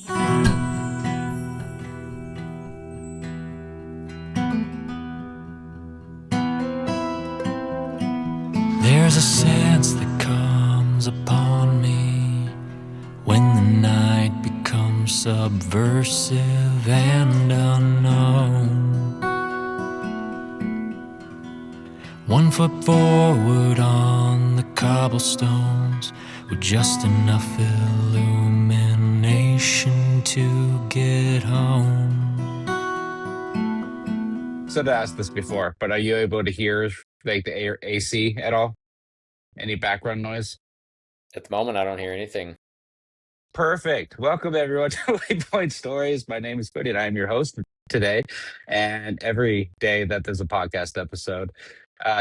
There's a sense that comes upon me when the night becomes subversive and unknown. 1 foot forward on the cobblestones with just enough illumination to get home. So to ask this before, but are you able to hear like the AC at all? Any background noise? At the moment, I don't hear anything. Perfect. Welcome everyone to Waypoint Stories. My name is Cody and I am your host today and every day that there's a podcast episode.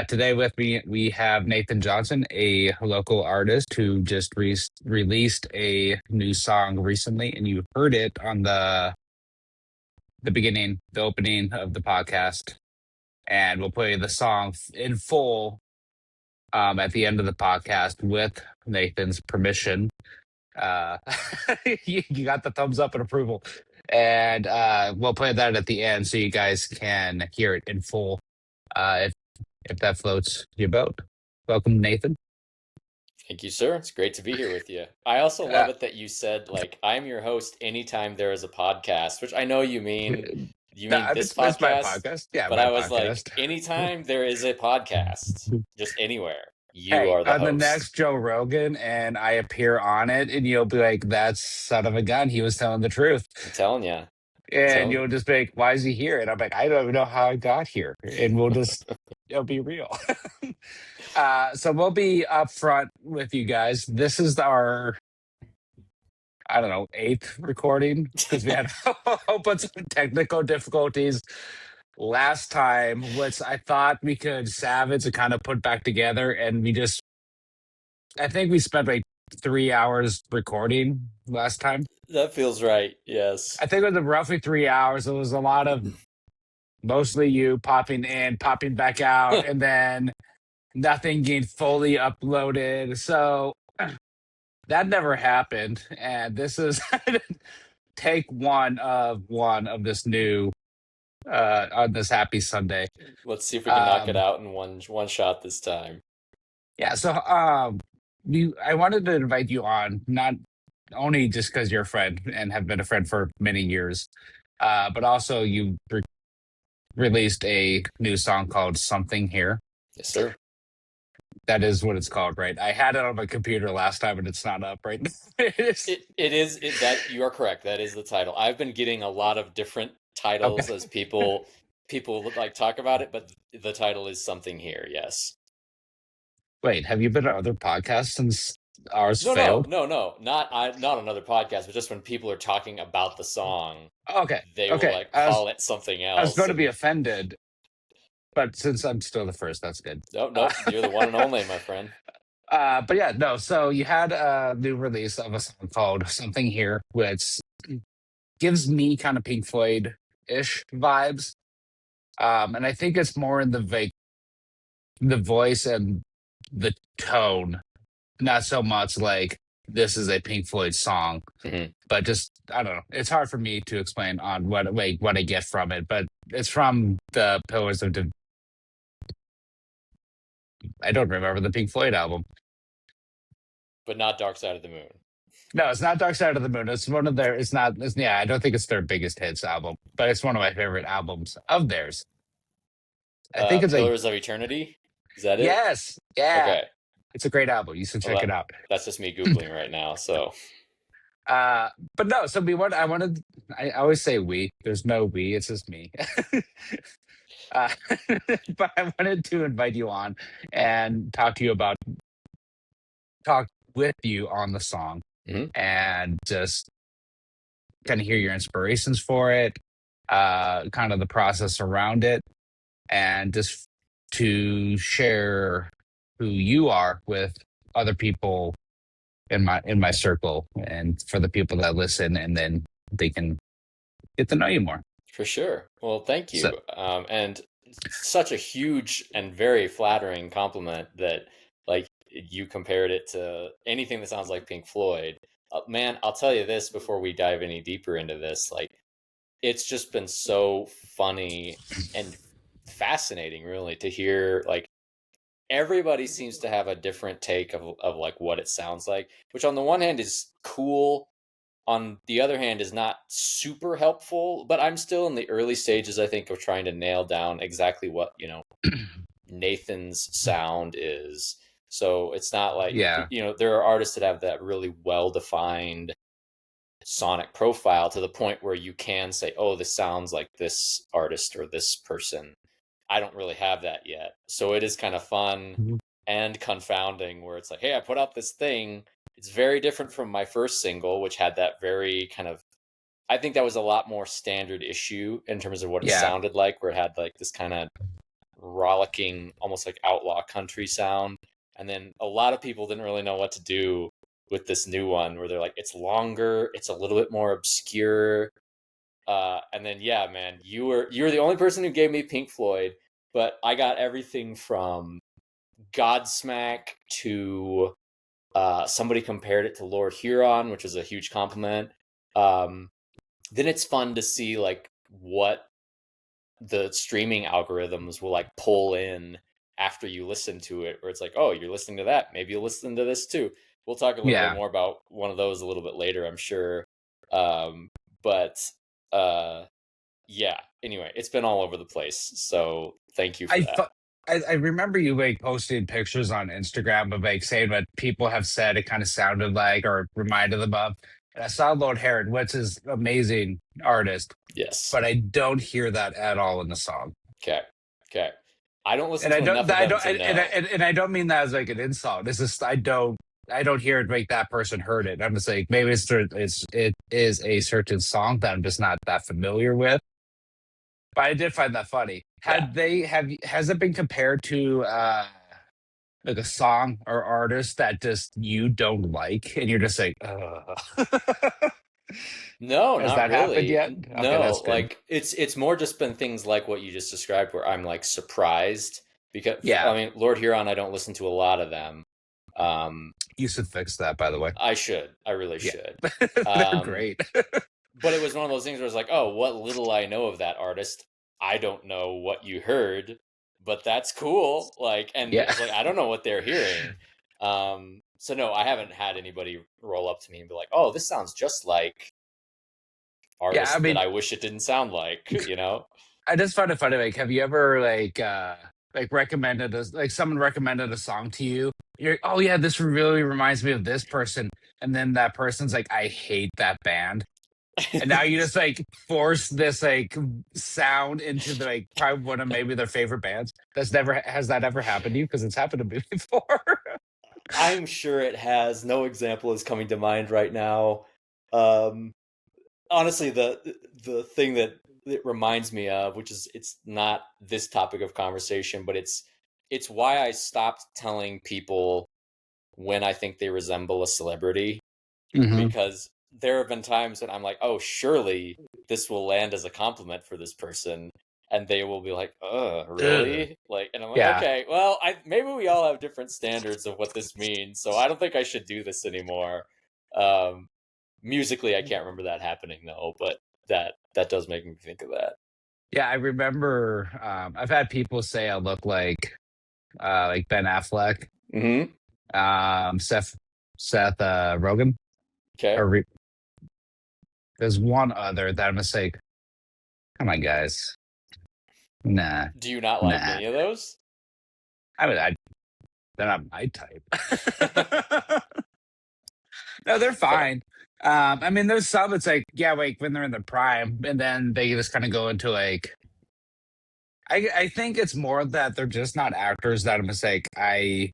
Today with me, we have Nathan Johnson, a local artist who just released a new song recently, and you heard it on the beginning, the opening of the podcast. And we'll play the song in full at the end of the podcast with Nathan's permission. You got the thumbs up and approval, and we'll play that at the end so you guys can hear it in full. If that floats your boat. Welcome, Nathan. Thank you, sir. It's great to be here with you. I also love it that you said, like, I'm your host anytime there is a podcast, which I know you mean this podcast. It's my podcast. Yeah, but my I was podcast. like, anytime there is a podcast, just anywhere, you are the on host. the next Joe Rogan, and I appear on it, and you'll be like, "That's son of a gun. He was telling the truth." I'm telling you. And you'll just be like, "Why is he here?" And I'm like, "I don't even know how I got here." And we'll just, it'll be real. So we'll be upfront with you guys. This is our, I don't know, 8th recording because we had a whole bunch of technical difficulties last time, which I thought we could salvage and kind of put back together. And I think we spent like 3 hours recording last time. That feels right. Yes. I think it was roughly 3 hours. It was a lot of mostly you popping in, popping back out, and then nothing getting fully uploaded. So that never happened. And this is take one of this new on this happy Sunday. Let's see if we can knock it out in one shot this time. Yeah. So I wanted to invite you on, not only just because you're a friend and have been a friend for many years, but also you released a new song called Something Here. Yes, sir. That is what it's called, right? I had it on my computer last time and it's not up right now. It is that you are correct. That is the title. I've been getting a lot of different titles as people like talk about it, but the title is Something Here. Yes. Wait, have you been on other podcasts since ours failed? No, not on other podcasts, but just when people are talking about the song, they will like call it something else. I was going to be offended, but since I'm still the first, that's good. No, you're the one and only, my friend. But yeah, no. So you had a new release of a song called Something Here, which gives me kind of Pink Floyd-ish vibes. And I think it's more in the voice and the tone, not so much like this is a Pink Floyd song, but just, I don't know. It's hard for me to explain on what I get from it, but it's from the Pillars of I don't remember the Pink Floyd album. But not Dark Side of the Moon. No, it's not Dark Side of the Moon. It's one of their, I don't think it's their biggest hits album, but it's one of my favorite albums of theirs. I think it's Pillars of Eternity. Is that it? Yes. Yeah. Okay. It's a great album. You should check it out. That's just me Googling right now. So, but no, so I always say we, there's no we, it's just me. But I wanted to invite you on and talk with you on the song and just kind of hear your inspirations for it, kind of the process around it, and just to share who you are with other people in my circle and for the people that listen, and then they can get to know you more. For sure. Well, thank you. And such a huge and very flattering compliment that like you compared it to anything that sounds like Pink Floyd. Man, I'll tell you this before we dive any deeper into this. Like, it's just been so funny and fascinating, really, to hear. Like, everybody seems to have a different take of like what it sounds like, which on the one hand is cool, on the other hand is not super helpful. But I'm still in the early stages, I think, of trying to nail down exactly what, Nathan's sound is. So it's not like, Yeah. there are artists that have that really well defined sonic profile to the point where you can say, oh, this sounds like this artist or this person. I don't really have that yet. So it is kind of fun Mhm. and confounding where it's like, hey, I put out this thing. It's very different from my first single, which had that very kind of, I think that was a lot more standard issue in terms of what it Yeah. sounded like, where it had like this kind of rollicking, almost like outlaw country sound. And then a lot of people didn't really know what to do with this new one, where they're like, it's longer, it's a little bit more obscure. And then yeah, man, you were the only person who gave me Pink Floyd, but I got everything from Godsmack to somebody compared it to Lord Huron, which is a huge compliment. Um, then it's fun to see like what the streaming algorithms will like pull in after you listen to it, where it's like, oh, you're listening to that, maybe you'll listen to this too. We'll talk a little bit Yeah. more about one of those a little bit later, I'm sure. But uh yeah, anyway, it's been all over the place, so thank you for I that. thought I remember you like posting pictures on Instagram of like saying what people have said it kind of sounded like or reminded them of. And I saw Lord Herod, which is amazing artist, Yes. but I don't hear that at all in the song. Okay. Okay. I don't listen And to enough of I them don't, to know. and I don't mean that as like an insult. It's just I don't hear it like that person heard it. I'm just like maybe it is a certain song that I'm just not that familiar with. But I did find that funny. Yeah. Has it been compared to like a song or artist that just you don't like and you're just like, No, has not that happened really. yet? Okay, No, that's good. like it's more just been things like what you just described where I'm like surprised because I Yeah, mean, Lord Huron, I don't listen to a lot of them. Um you should fix that, by the way. I should. I really Yeah, should. they're Um great. but it was one of those things where it's like, oh, what little I know of that artist, I don't know what you heard, but that's cool. Like, and Yeah, it's like I don't know what they're hearing. So no, I haven't had anybody roll up to me and be like, oh, this sounds just like yeah. I artist that mean, I wish it didn't sound like. I just find it funny. Like, have you ever like recommended like someone recommended a song to you? You're like, oh yeah, this really reminds me of this person, and then that person's like, I hate that band. And now you just like force this like sound into the like probably one of maybe their favorite bands. That's never has that ever happened to you? Because it's happened to me before. I'm sure it has. No example is coming to mind right now. Um, Honestly, the thing that it reminds me of, which is it's not this topic of conversation, but it's why I stopped telling people when I think they resemble a celebrity, Hmm. because there have been times when I'm like, oh, surely this will land as a compliment for this person. And they will be like, Ugh. really? Like, and I'm like, Yeah. okay, well, maybe we all have different standards of what this means. So I don't think I should do this anymore. Um, Musically, I can't remember that happening though, but that does make me think of that. Yeah, I remember I've had people say I look like Ben Affleck, Mm-hmm. Seth Rogen. Okay. Or there's one other that I'm just like, come on guys. Nah, Do you not like nah. any of those? I mean they're not my type. No, they're Fair. fine. I mean, there's some. It's like, yeah, like when they're in the prime, and then they just kind of go into like. I think it's more that they're just not actors that I'm just like I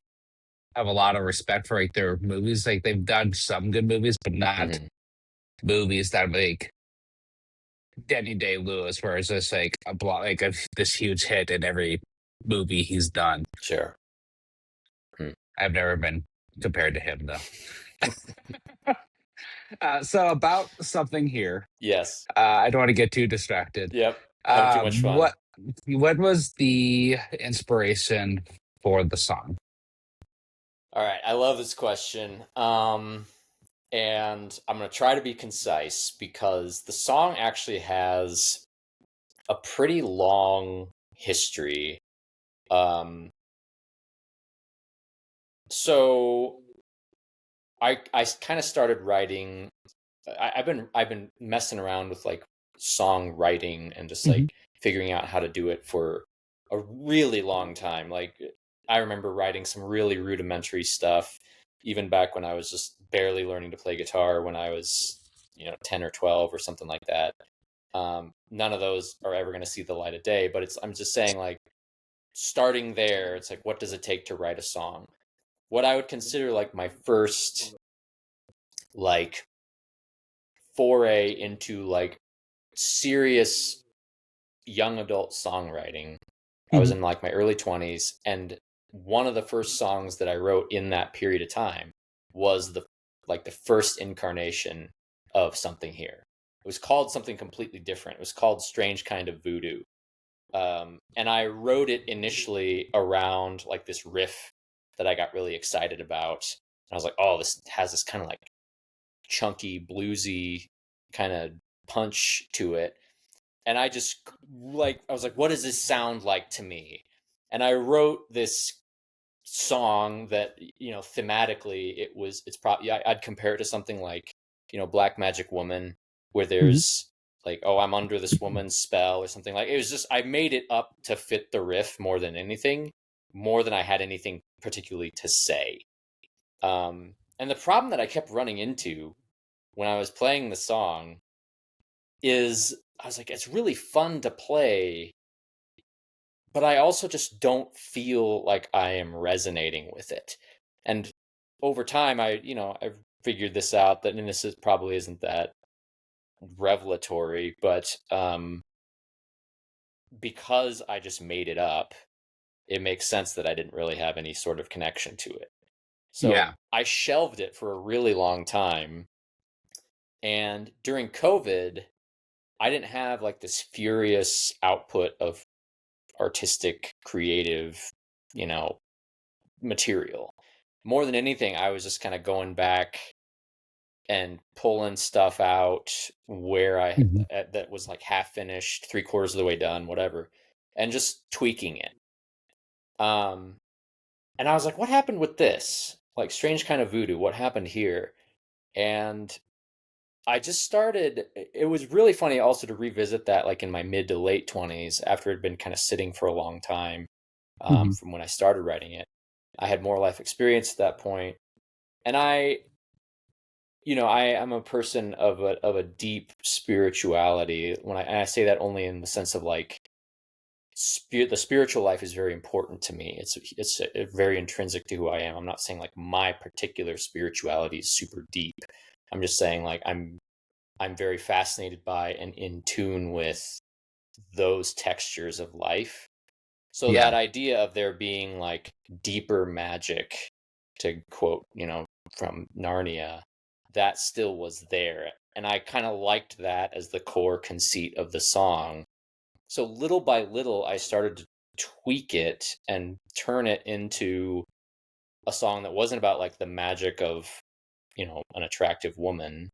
have a lot of respect for like their movies. Like they've done some good movies, but not Mm-hmm. movies that make Danny Day Lewis, where it's just like a block, like this huge hit in every movie he's done. Sure. I've never been compared to him though. So about something here. Yes. I don't want to get too distracted. Yep. Having too much fun. What was the inspiration for the song? All right. I love this question. And I'm going to try to be concise because the song actually has a pretty long history. So I kind of started writing. I've been messing around with like songwriting and just Mhm. like figuring out how to do it for a really long time. Like I remember writing some really rudimentary stuff even back when I was just barely learning to play guitar when I was, 10 or 12 or something like that. None of those are ever going to see the light of day, but I'm just saying, like, starting there, it's like, what does it take to write a song? What I would consider like my first like foray into like serious young adult songwriting. I was Mhm. in like my early 20s, and one of the first songs that I wrote in that period of time was the first incarnation of Something Here. It was called something completely different. It was called Strange Kind of Voodoo. And I wrote it initially around like this riff that I got really excited about. And I was like, oh, this has this kind of like chunky, bluesy kind of punch to it. And I just I was like, what does this sound like to me? And I wrote this song that, thematically it's probably, I'd compare it to something like, Black Magic Woman, where Mhm. there's like, oh, I'm under this woman's spell or something. Like, it was just, I made it up to fit the riff more than anything, more than I had anything particularly to say. And the problem that I kept running into when I was playing the song is I was like, it's really fun to play, but I also just don't feel like I am resonating with it. And over time, I've figured this out that, and this probably isn't that revelatory, but because I just made it up, it makes sense that I didn't really have any sort of connection to it. So Yeah. I shelved it for a really long time. And during COVID, I didn't have like this furious output of artistic, creative, you know, material. More than anything, I was just kind of going back and pulling stuff out where Mhm. that was like half finished, three quarters of the way done, whatever, and just tweaking it. Um, and I was like, what happened with this? Like, Strange Kind of Voodoo, what happened here? And I just started. It was really funny also to revisit that, like in my mid to late 20s, after it had been kind of sitting for a long time, Mhm. from when I started writing it. I had more life experience at that point, and I am a person of a deep spirituality. And I say that only in the sense of like the spiritual life is very important to me. It's very intrinsic to who I am. I'm not saying like my particular spirituality is super deep. I'm just saying like I'm very fascinated by and in tune with those textures of life. So that Yeah. idea of there being like deeper magic, to quote, from Narnia, that still was there. And I kind of liked that as the core conceit of the song. So little by little, I started to tweak it and turn it into a song that wasn't about like the magic of, an attractive woman,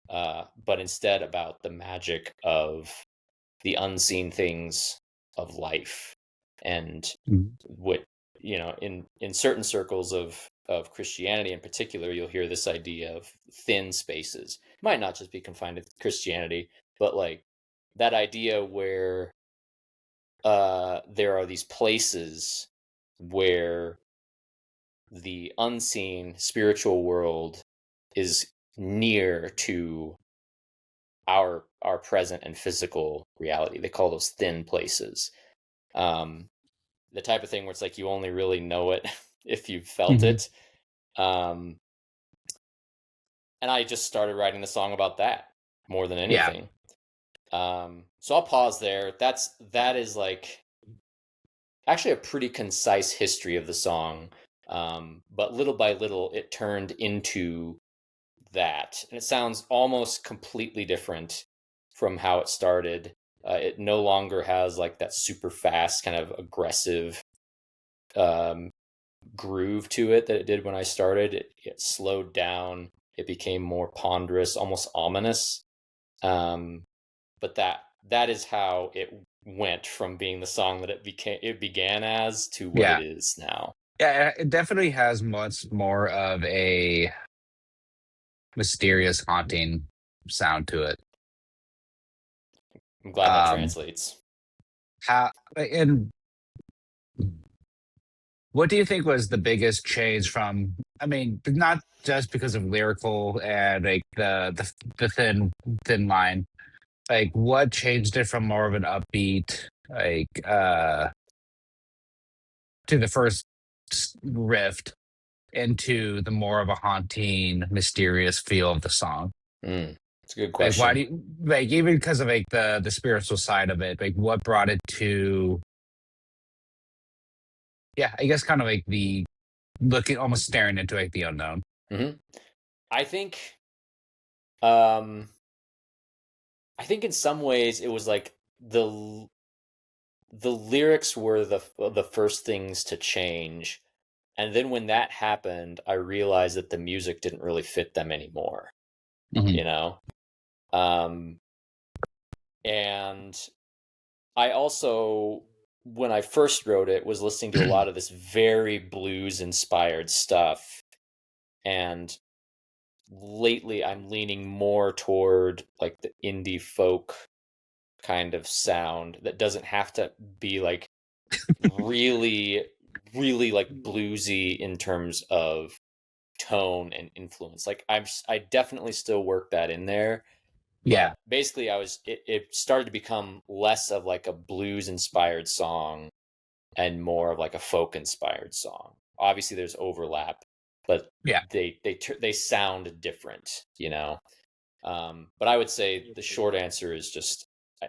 but instead about the magic of the unseen things of life. And Mhm. what, in certain circles of Christianity in particular, you'll hear this idea of thin spaces. It might not just be confined to Christianity, but like that idea where there are these places where the unseen spiritual world is near to our present and physical reality. They call those thin places. Um, the type of thing where it's like you only really know it if you've felt Mhm. it. Um, and I just started writing the song about that more than Yeah. anything. So I'll pause there. That is like actually a pretty concise history of the song. But little by little, it turned into that, and it sounds almost completely different from how it started. It no longer has like that super fast, kind of aggressive um, groove to it that it did when I started. It slowed down. it became more ponderous, almost ominous. But that is how it went from being the song that it began as to what it Yeah. is now. Yeah, it definitely has much more of a mysterious, haunting sound to it. I'm glad that Um, translates. how and what do you think was the biggest change from? I mean, not just because of lyrical and like the thin line. Like, what changed it from more of an upbeat, like, to the first riff into the more of a haunting, mysterious feel of the song? It's a good Like, why question. do you like even because of like the spiritual side of it? Like, what brought it to? Yeah, I guess kind of like the looking, almost staring into like the unknown. hmm I think, um, I think in some ways it was like the lyrics were the first things to change, and then when that happened, I realized that the music didn't really fit them anymore. Hmm. You know, um, and I also, when I first wrote it, was listening to a lot of this very blues inspired stuff. And lately I'm leaning more toward like the indie folk kind of sound that doesn't have to be like really, really like bluesy in terms of tone and influence. Like I definitely still work that in there, Yeah, but basically it started to become less of like a blues inspired song and more of like a folk inspired song. Obviously there's overlap, but yeah. they sound different, you know. But I would say the short answer is just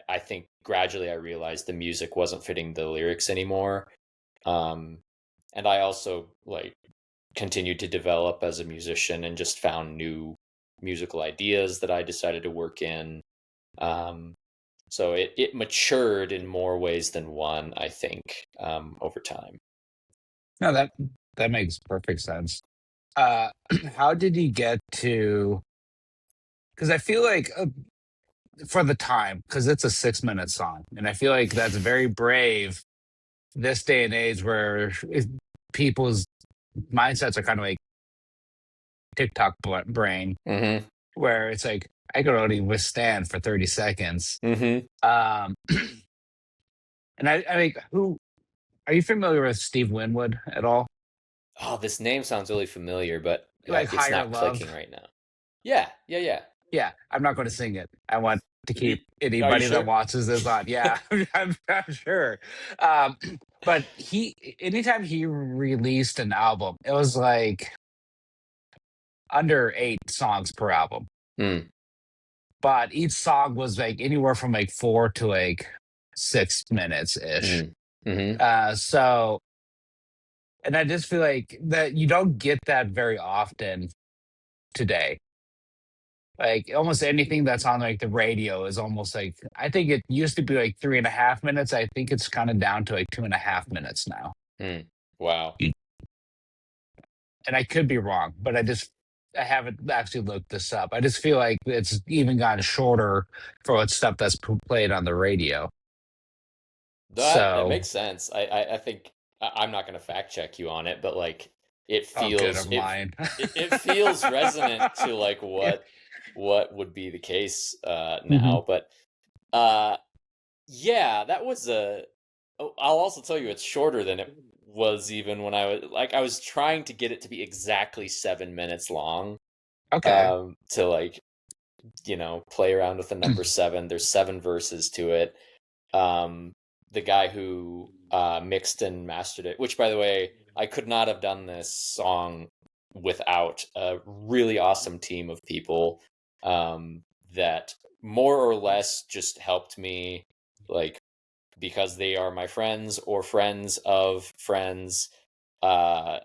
I think gradually I realized the music wasn't fitting the lyrics anymore. Um, and I also like continued to develop as a musician and just found new musical ideas that I decided to work in. Um, so it matured in more ways than one, I think, over time. No, that makes perfect sense. How did you get to? Because I feel like for the time, because it's a 6 minute song, and I feel like that's very brave this day and age where people's mindsets are kind of like TikTok brain, Mm-hmm. where it's like I could only withstand for 30 seconds. Mm-hmm. Um, and I think who are you familiar with Steve Winwood at all? Oh, this name sounds really familiar, but Like it's Higher not Love. clicking right now. Yeah, yeah, yeah. Yeah, I'm not going to sing it. I want to keep Are you anybody that sure? watches this on. Yeah, I'm sure. Um, but anytime he released an album, it was like under 8 songs per album. Mm, But each song was like anywhere from like 4 to like 6 minutes ish. mm, mm-hmm. So, and I just feel like that you don't get that very often today. Like almost anything that's on like the radio is almost like I think it used to be like 3.5 minutes. I think it's kind of down to like 2.5 minutes now. Mm. Wow. And I could be wrong, but I haven't actually looked this up. I just feel like it's even gotten shorter for what stuff that's played on the radio. That So, makes sense. I think I'm not going to fact check you on it, but like it oh, good, feels I'm lying. it feels resonant to like what would be the case Hmm. now. But uh yeah, that was a. Oh, I'll also tell you it's shorter than it was even when I was trying to get it to be exactly 7 minutes long. Okay. To like play around with the number seven. There's seven verses to it. Um, the guy who mixed and mastered it, which by the way, I could not have done this song without a really awesome team of people that more or less just helped me, like, because they are my friends or friends of friends. Uh,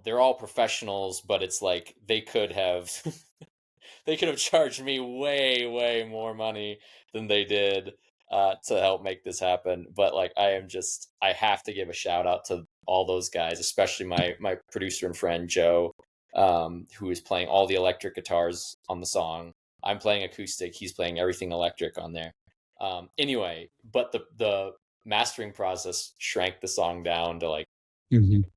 they're all professionals, but it's like they could have they could have charged me way, way more money than they did to help make this happen. But like, I have to give a shout out to all those guys, especially my producer and friend Joe. who is playing all the electric guitars on the song. I'm playing acoustic. He's playing everything electric on there. Anyway, but the mastering process shrank the song down to like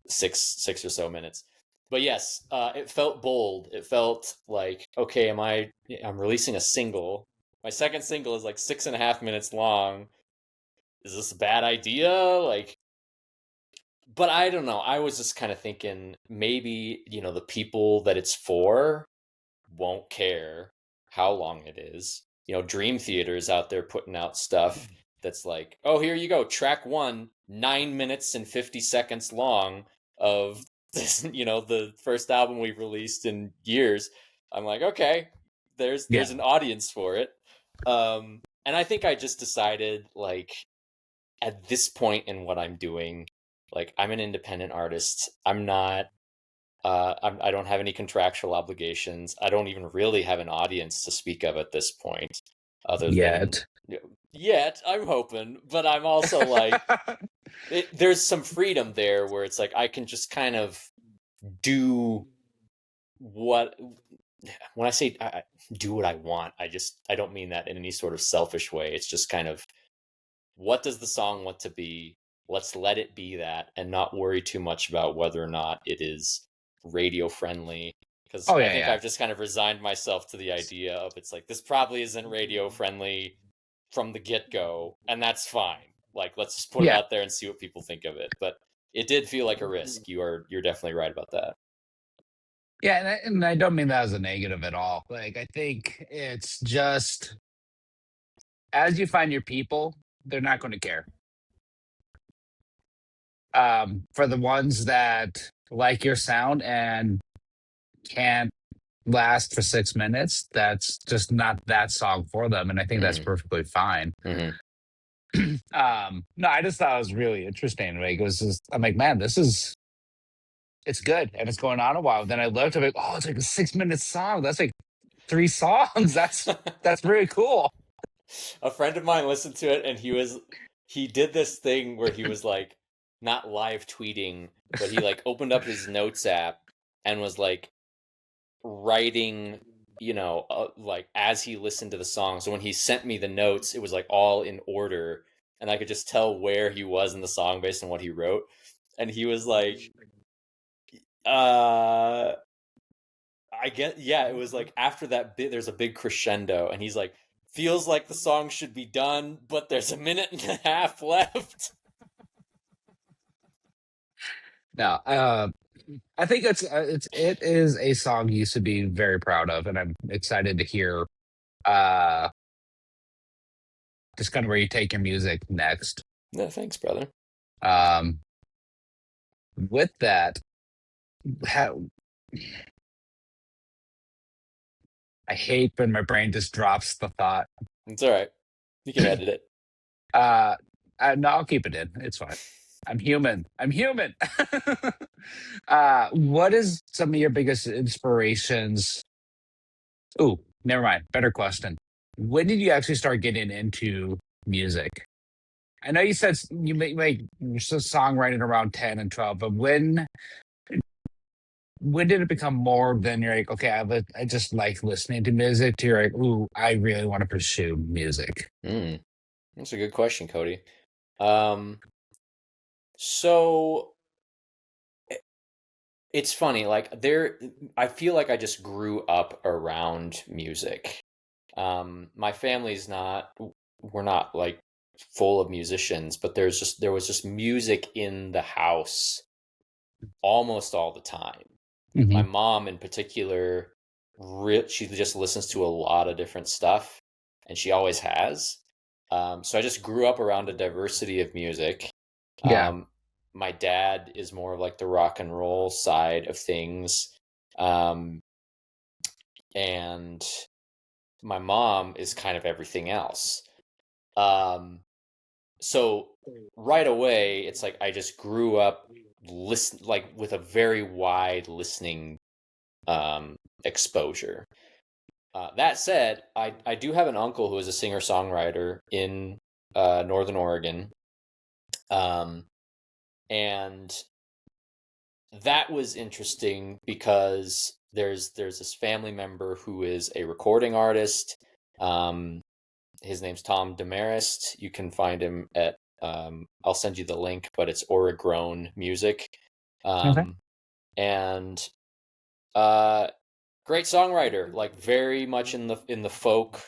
six or so minutes. But yes, it felt bold. It felt like, okay, I'm releasing a single. My second single is like 6.5 minutes long. Is this a bad idea? Like, but I don't know. I was just kind of thinking maybe, the people that it's for won't care how long it is. Dream Theater's out there putting out stuff that's like, oh, here you go, track 1, 9 minutes and 50 seconds long of this, the first album we've released in years. I'm like, okay, there's an audience for it. And I think I just decided, like, at this point in what I'm doing, like, I'm an independent artist. I'm not I don't have any contractual obligations. I don't even really have an audience to speak of at this point, other than yet. I'm hoping, but I'm also like, there's some freedom there where it's like I can just kind of do what. When I say do what I want, I don't mean that in any sort of selfish way. It's just kind of, what does the song want to be? Let's let it be that, and not worry too much about whether or not it is radio friendly. Because I think I've just kind of resigned myself to the idea of, it's like, this probably isn't radio friendly from the get-go, and that's fine. Like, let's just put it out there and see what people think of it. But it did feel like a risk. You're definitely right about that. Yeah, and I don't mean that as a negative at all. Like, I think it's just, as you find your people, they're not going to care. For the ones that like your sound and can't last for 6 minutes, that's just not that song for them, and I think that's perfectly fine. No, I just thought it was really interesting. Like, it was just, I'm like, man, it's good, and it's going on a while. Then I looked, I'm like, oh, it's like a 6 minute song. That's like 3 songs. That's really cool. A friend of mine listened to it, and he did this thing where he was like, not live tweeting, but he like opened up his notes app and was like writing, like, as he listened to the song. So when he sent me the notes, it was like all in order, and I could just tell where he was in the song based on what he wrote. And he was like, I get, yeah, it was like after that bit, there's a big crescendo, and he's like, feels like the song should be done, but there's a minute and a half left. No, I think it is a song you should be very proud of, and I'm excited to hear just kind of where you take your music next. No, thanks, brother. With that, I hate when my brain just drops the thought. It's all right. You can edit it. No, I'll keep it in. It's fine. I'm human. What is some of your biggest inspirations? Ooh, never mind. Better question. When did you actually start getting into music? I know you said you make songwriting around 10 and 12, but when did it become more than you're like, okay, I just like listening to music, to you're like, ooh, I really want to pursue music? That's a good question, Cody. So it's funny, like, I feel like I just grew up around music. My family's we're not like full of musicians, but there was just music in the house almost all the time. My mom in particular, she just listens to a lot of different stuff, and she always has. So I just grew up around a diversity of music. My dad is more of like the rock and roll side of things. And my mom is kind of everything else. So right away, it's like I just grew up like with a very wide listening exposure. That said, I do have an uncle who is a singer-songwriter in Northern Oregon. And that was interesting because there's this family member who is a recording artist. His name's Tom Demarest. You can find him at I'll send you the link, but it's Oragrown Music. Okay. And great songwriter, like very much in the folk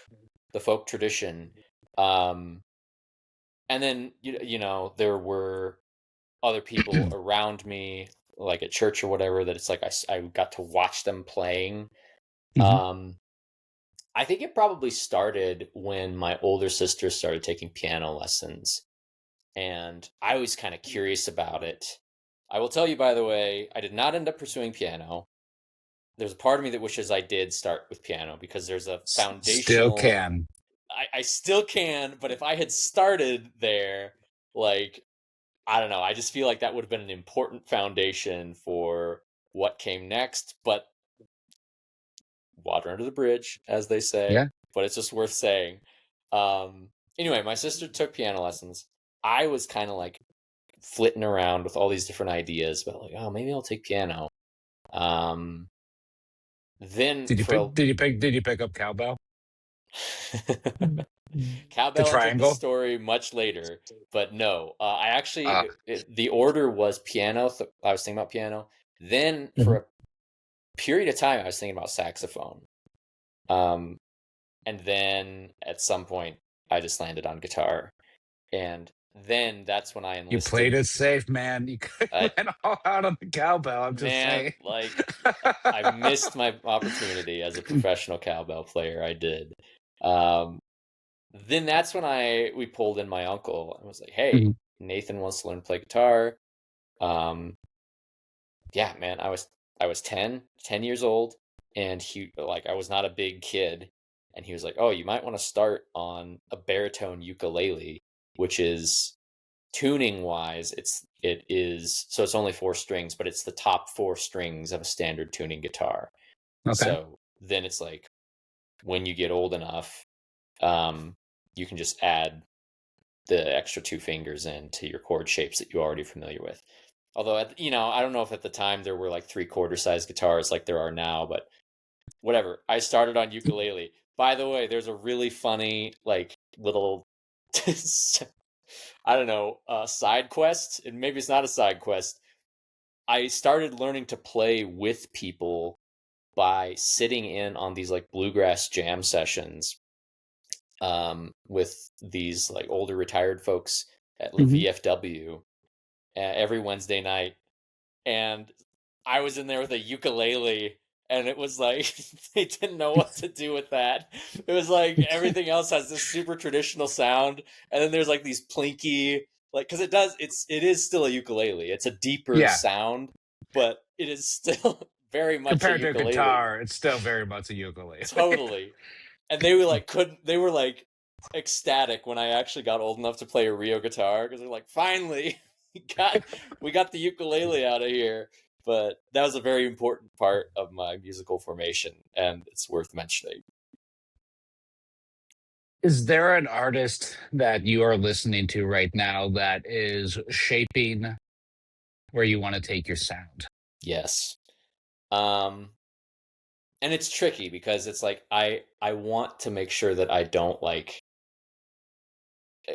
tradition. And then you know there were other people around me, like at church or whatever, that it's like I got to watch them playing. Mhm. I think it probably started when my older sister started taking piano lessons, and I was kind of curious about it. I will tell you, by the way, I did not end up pursuing piano. There's a part of me that wishes I did start with piano because there's a Still foundational. can. I still can, but if I had started there, like, I don't know, I just feel like that would have been an important foundation for what came next. But water under the bridge, as they say. Yeah. But it's just worth saying. Anyway, my sister took piano lessons. I was kind of like flitting around with all these different ideas, but like, oh, maybe I'll take piano. Then Did you for pick? Did you pick up cowbell? The Cowbell entered the triangle. story much later, but no, I Uh, actually the order was piano. I was thinking about piano. Then for mhm. a period of time, I was thinking about saxophone. Um, and then at some point, I just landed on guitar, and then that's when I You played enlisted. it safe, man. You could I went all out on the cowbell. I'm just Man, saying. like I missed my opportunity as a professional cowbell player. I did. Um, then that's when we pulled in my uncle and was like, "Hey, Mhm. Nathan wants to learn to play guitar." Um, yeah, man, I was 10 years old, and he like I was not a big kid, and he was like, "Oh, you might want to start on a baritone ukulele, which is tuning wise, it's only 4 strings, but it's the top 4 strings of a standard tuning guitar. Okay. So then it's like when you get old enough, um, you can just add the extra 2 fingers into your chord shapes that you're already familiar with. Although, I don't know if at the time there were like 3/4 size guitars like there are now, but whatever. I started on ukulele. By the way, there's a really funny like little I don't know, side quest, and maybe it's not a side quest. I started learning to play with people by sitting in on these like bluegrass jam sessions with these like older retired folks at the Mhm. VFW every Wednesday night, and I was in there with a ukulele, and it was like they didn't know what to do with that. It was like everything else has this super traditional sound, and then there's like these plinky, like, because it is still a ukulele. It's a deeper Yeah. sound, but it is still very much a Compared to a ukulele. guitar, it's still very much a ukulele. Totally. And they were like couldn't they were like ecstatic when I actually got old enough to play a Rio guitar, because they're like, finally we got the ukulele out of here. But that was a very important part of my musical formation, and it's worth mentioning. Is there an artist that you are listening to right now that is shaping where you want to take your sound? Yes. Um and it's tricky because it's like I want to make sure that I don't like eh,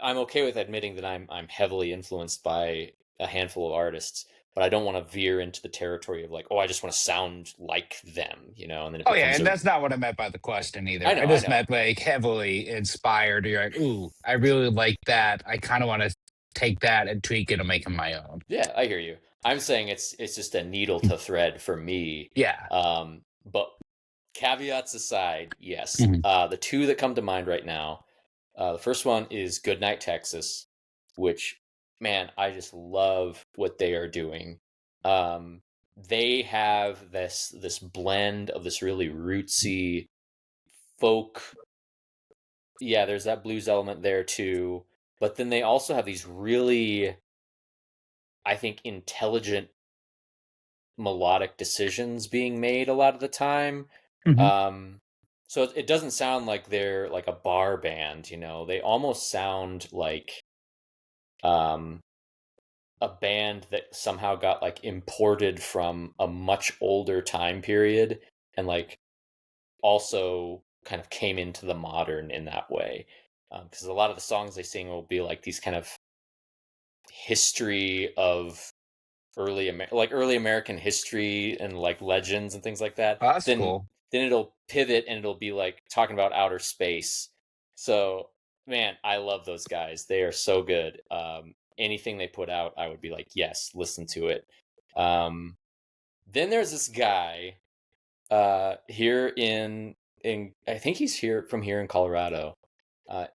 I'm okay with admitting that I'm heavily influenced by a handful of artists, but I don't want to veer into the territory of like, oh, I just want to sound like them, and then it Oh yeah, becomes and a. that's not what I meant by the question I either. I know, I just know. meant like heavily inspired. You're like, ooh, I really like that. I kind of want to take that and tweak it and make it my own. Yeah, I hear you. I'm saying it's just a needle to thread for me. Yeah. But caveats aside, yes. Mhm. The two that come to mind right now. The first one is Goodnight Texas, which, man, I just love what they are doing. They have this blend of this really rootsy folk. Yeah, there's that blues element there too, but then they also have these really, I think, intelligent melodic decisions being made a lot of the time. Mhm. Um, so it doesn't sound like they're like a bar band, They almost sound like um a band that somehow got like imported from a much older time period and like also kind of came into the modern in that way. Because a lot of the songs they sing will be like these kind of history of early American history and like legends and things like that. Oh, that's Then cool. then it'll pivot and it'll be like talking about outer space. So man, I love those guys. They are so good. Anything they put out, I would be like, yes, listen to it. Then there's this guy here in I think he's here in Colorado.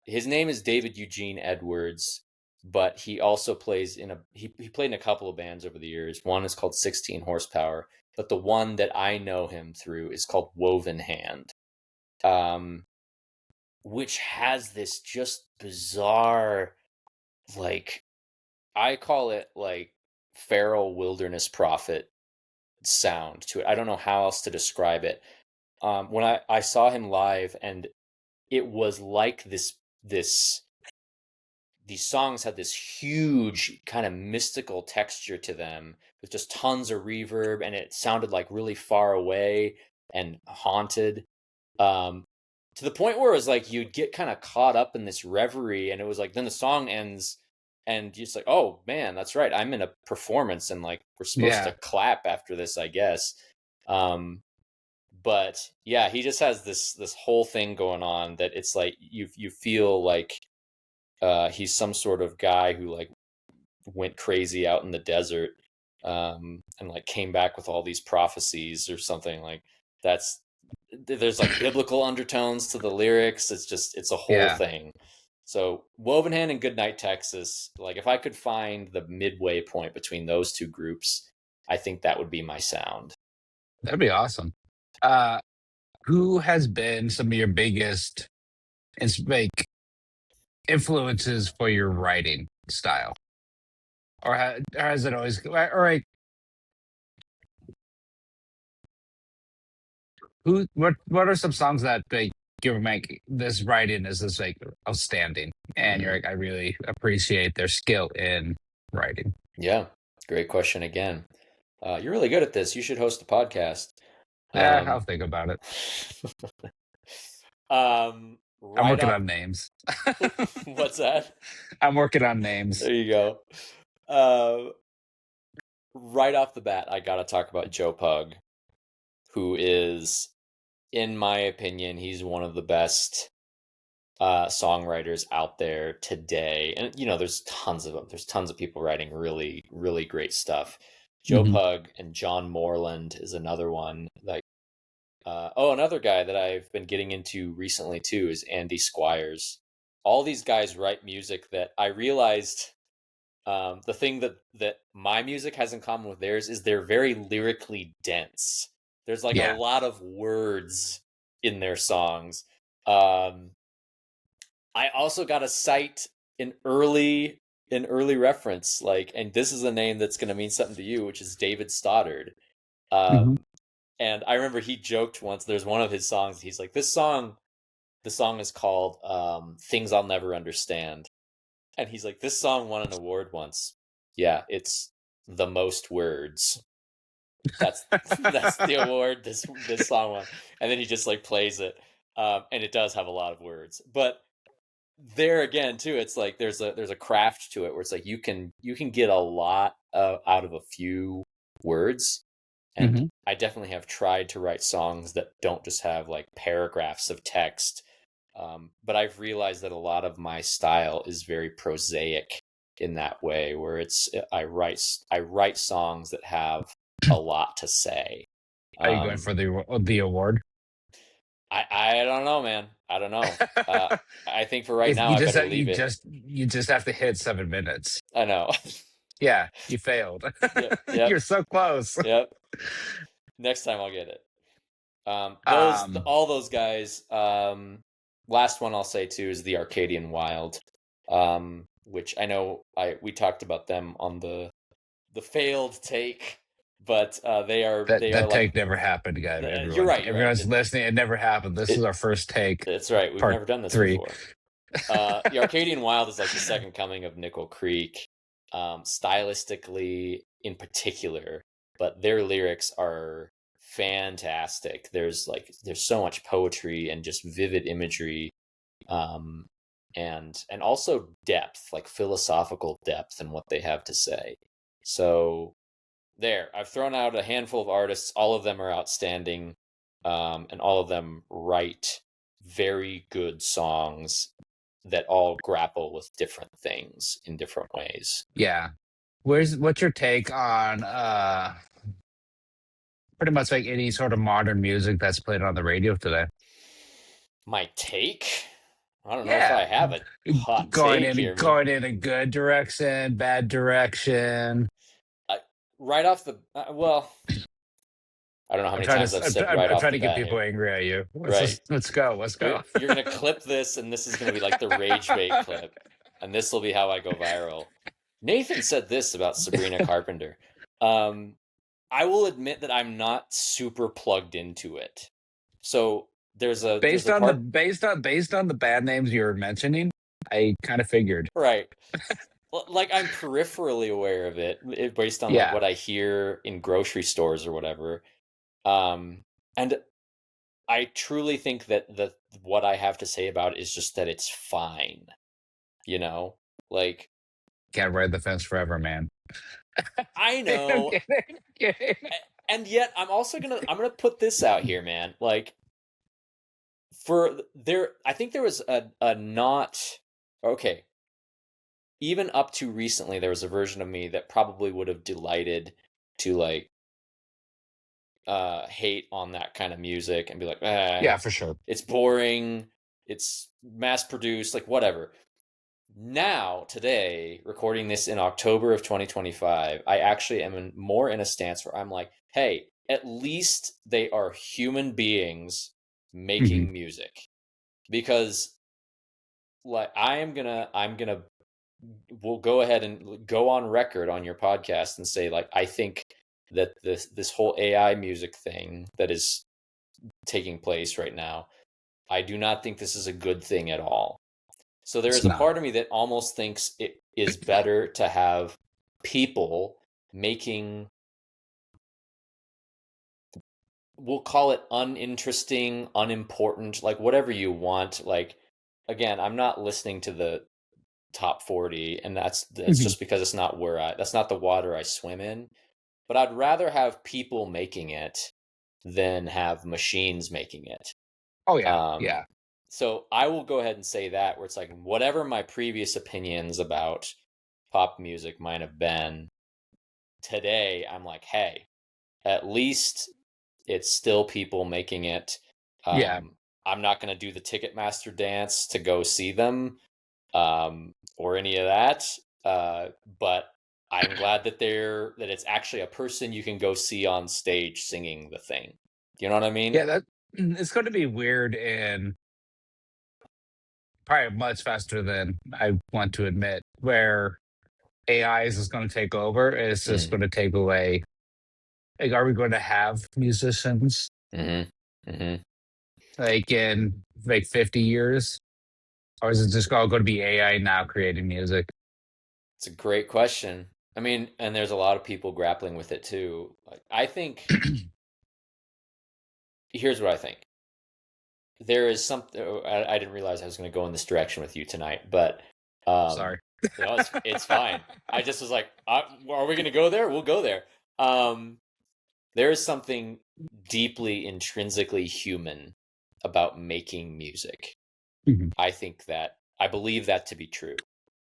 His name is David Eugene Edwards, but he also plays he played in a couple of bands over the years. One is called 16 Horsepower, but the one that I know him through is called Woven Hand, which has this just bizarre, like, I call it like feral wilderness prophet sound to it. I don't know how else to describe it. When I saw him live, and it was like this these songs had this huge kind of mystical texture to them with just tons of reverb, and it sounded like really far away and haunted, to the point where it was like you'd get kind of caught up in this reverie, and it was like then the song ends and you're just like, oh man, that's right, I'm in a performance and like we're supposed to clap after this, I guess. But yeah, he just has this whole thing going on that it's like you feel like he's some sort of guy who like went crazy out in the desert, and like came back with all these prophecies or something. Like that's there's like biblical undertones to the lyrics. It's a whole thing. So Woven Hand and Goodnight Texas, like if I could find the midway point between those two groups, I think that would be my sound. That'd be awesome. Who has been some of your biggest like influences for your writing style, or has it always? All right, what are some songs that like you make this writing is just like outstanding, and you're like, I really appreciate their skill in writing. Yeah, great question again. You're really good at this. You should host a podcast. Yeah, I'll think about it. I'm working on names. What's that? I'm working on names. There you go. Right off the bat, I gotta talk about Joe Pug, who is, in my opinion, he's one of the best songwriters out there today. And you know, there's tons of them. There's tons of people writing really, really great stuff. Joe Pug and John Moreland is another one. Like, another guy that I've been getting into recently too is Andy Squires. All these guys write music that I realized, the thing that my music has in common with theirs is they're very lyrically dense. There's like a lot of words in their songs. I also got to cite an early reference, like, and this is a name that's going to mean something to you, which is David Stoddard. And I remember he joked once. There's one of his songs. He's like, the song is called "Things I'll Never Understand," and he's like, this song won an award once. Yeah, it's the most words. That's the award this song won. And then he just like plays it, and it does have a lot of words, but there again too, it's like there's a craft to it where it's like you can get a lot out of a few words. And I definitely have tried to write songs that don't just have like paragraphs of text, but I've realized that a lot of my style is very prosaic in that way, where I write songs that have a lot to say. Are you going for the award? I don't know, man. I don't know. I think for right now, I better leave it. You just have to hit 7 minutes. I know. Yeah, you failed. Yep. You're so close. Yep. Next time I'll get it. All those guys. Last one I'll say too is the Arcadian Wild, which I know we talked about them on the failed take. But they are that take like, never happened, guys. You're right. Everyone's listening. It never happened. This is our first take. That's right. We've never done this before. The Arcadian Wild is like the second coming of Nickel Creek. stylistically in particular, but their lyrics are fantastic. There's so much poetry and just vivid imagery, um, and also depth, like philosophical depth in what they have to say. So there, I've thrown out a handful of artists. All of them are outstanding, and all of them write very good songs that all grapple with different things in different ways. Yeah. What's your take on pretty much like any sort of modern music that's played on the radio today? My take? I don't know if I Yeah. have a hot Going take in here, but going in a good direction, bad direction. I, right off the well, I don't know how I'm many trying times to I've said right I'm off trying the to get bat here. people angry at you. Right. Let's go. Let's go. You're gonna clip this, and this is gonna be like the rage bait clip, and this will be how I go viral. Nathan said this about Sabrina Carpenter. I will admit that I'm not super plugged into it. So there's a part, Based on the bad names you were mentioning, I kind of figured. right. Like I'm peripherally aware of it based on like Yeah. what I hear in grocery stores or whatever. And I truly think that what I have to say about it is just that it's fine. You know, like Can't ride the fence forever, man. I I'm know, kidding. I'm kidding. and yet I'm gonna put this out here, man. Like for there, I think there was a not okay. Even up to recently, there was a version of me that probably would have delighted to like hate on that kind of music and be like, Yeah, for sure. it's boring, it's mass produced, like whatever. Now, today, recording this in October of 2025, I actually am more in a stance where I'm like, hey, at least they are human beings Hmm. making music. Because like I'm gonna we'll go ahead and go on record on your podcast and say like I think that this whole AI music thing that is taking place right now, I do not think this is a good thing at all. So there It's is a not. part of me that almost thinks it is better to have people making, we'll call it uninteresting, unimportant, like whatever you want. Like again, I'm not listening to the top 40, and that's Mhm. just because it's not that's not the water I swim in. But I'd rather have people making it than have machines making it. Oh yeah, Um, yeah, so I will go ahead and say that where it's like whatever my previous opinions about pop music might have been, today I'm like, hey, at least it's still people making it. yeah, I'm not going to do the Ticketmaster dance to go see them, or any of that. But I'm glad that it's actually a person you can go see on stage singing the thing. Do you know what I mean? yeah. That it's going to be weird and probably much faster than I want to admit. Where AI is just going to take over. It's just Mm. going to take away. Like, are we going to have musicians Mm-hmm. Mm-hmm. like in like 50 years, or is it just all going to be AI now creating music? It's a great question. I mean, and there's a lot of people grappling with it too. Like, I think here's what I think. There is something I didn't realize I was going to go in this direction with you tonight, but um, Sorry. it's fine. I just was like, are we going to go there? We'll go there. Um, there is something deeply intrinsically human about making music. Mhm. I believe that to be true.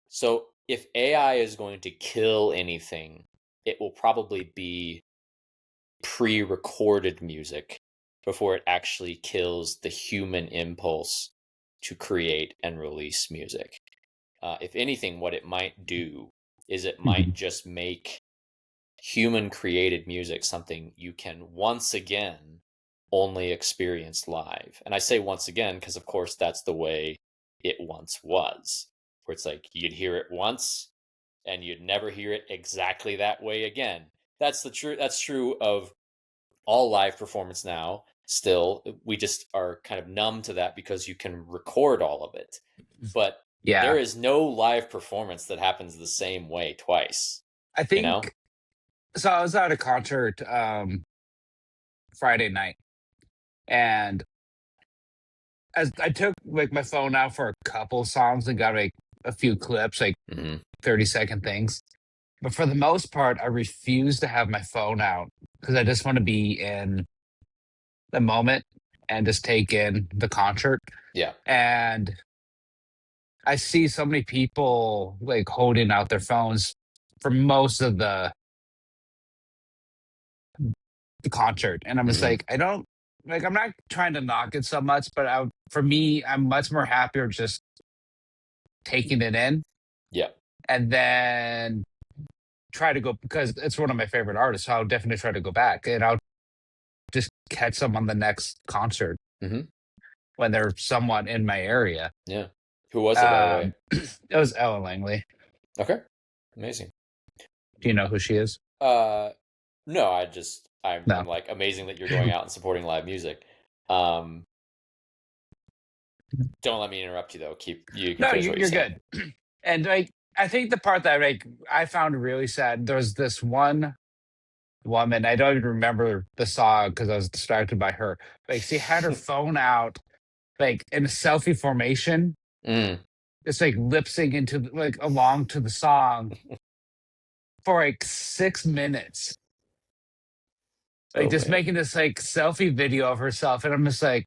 So if AI is going to kill anything, it will probably be pre-recorded music before it actually kills the human impulse to create and release music. If anything, what it might do is it might Mhm. just make human created music something you can once again only experience live. And I say once again because, of course, that's the way it once was, where it's like you'd hear it once and you'd never hear it exactly that way again. That's true of all live performance now. Still, we just are kind of numb to that because you can record all of it. But Yeah. There is no live performance that happens the same way twice. I You know? think so. I was at a concert Friday night, and as I took like my phone out for a couple songs and got like a few clips, like hmm 30-second things. But for the most part, I refuse to have my phone out because I just want to be in the moment and just take in the concert. Yeah. And I see so many people like holding out their phones for most of the concert, and I'm just hmm like, I don't like. I'm not trying to knock it so much, but for me, I'm much more happier just taking it in Yeah. and then try to go because it's one of my favorite artists. So I'll definitely try to go back and I'll just catch them on the next concert hmm when they're somewhat in my area. Yeah. Who was it, by the way? Um, it was Ellen Langley. Okay. Amazing. Do you know who she is? Uh, no, I'm No, like amazing that you're going out and supporting live music. Um, don't let me interrupt you though. You can no, finish what you're you're saying. good. And like, I think the part that like I found really sad. There's this one woman. I don't even remember the song because I was distracted by her. Like, she had her phone out, like in a selfie formation, Mm. just like lip sync into like along to the song for like 6 minutes. Like Oh just man. making this like selfie video of herself, and I'm just like,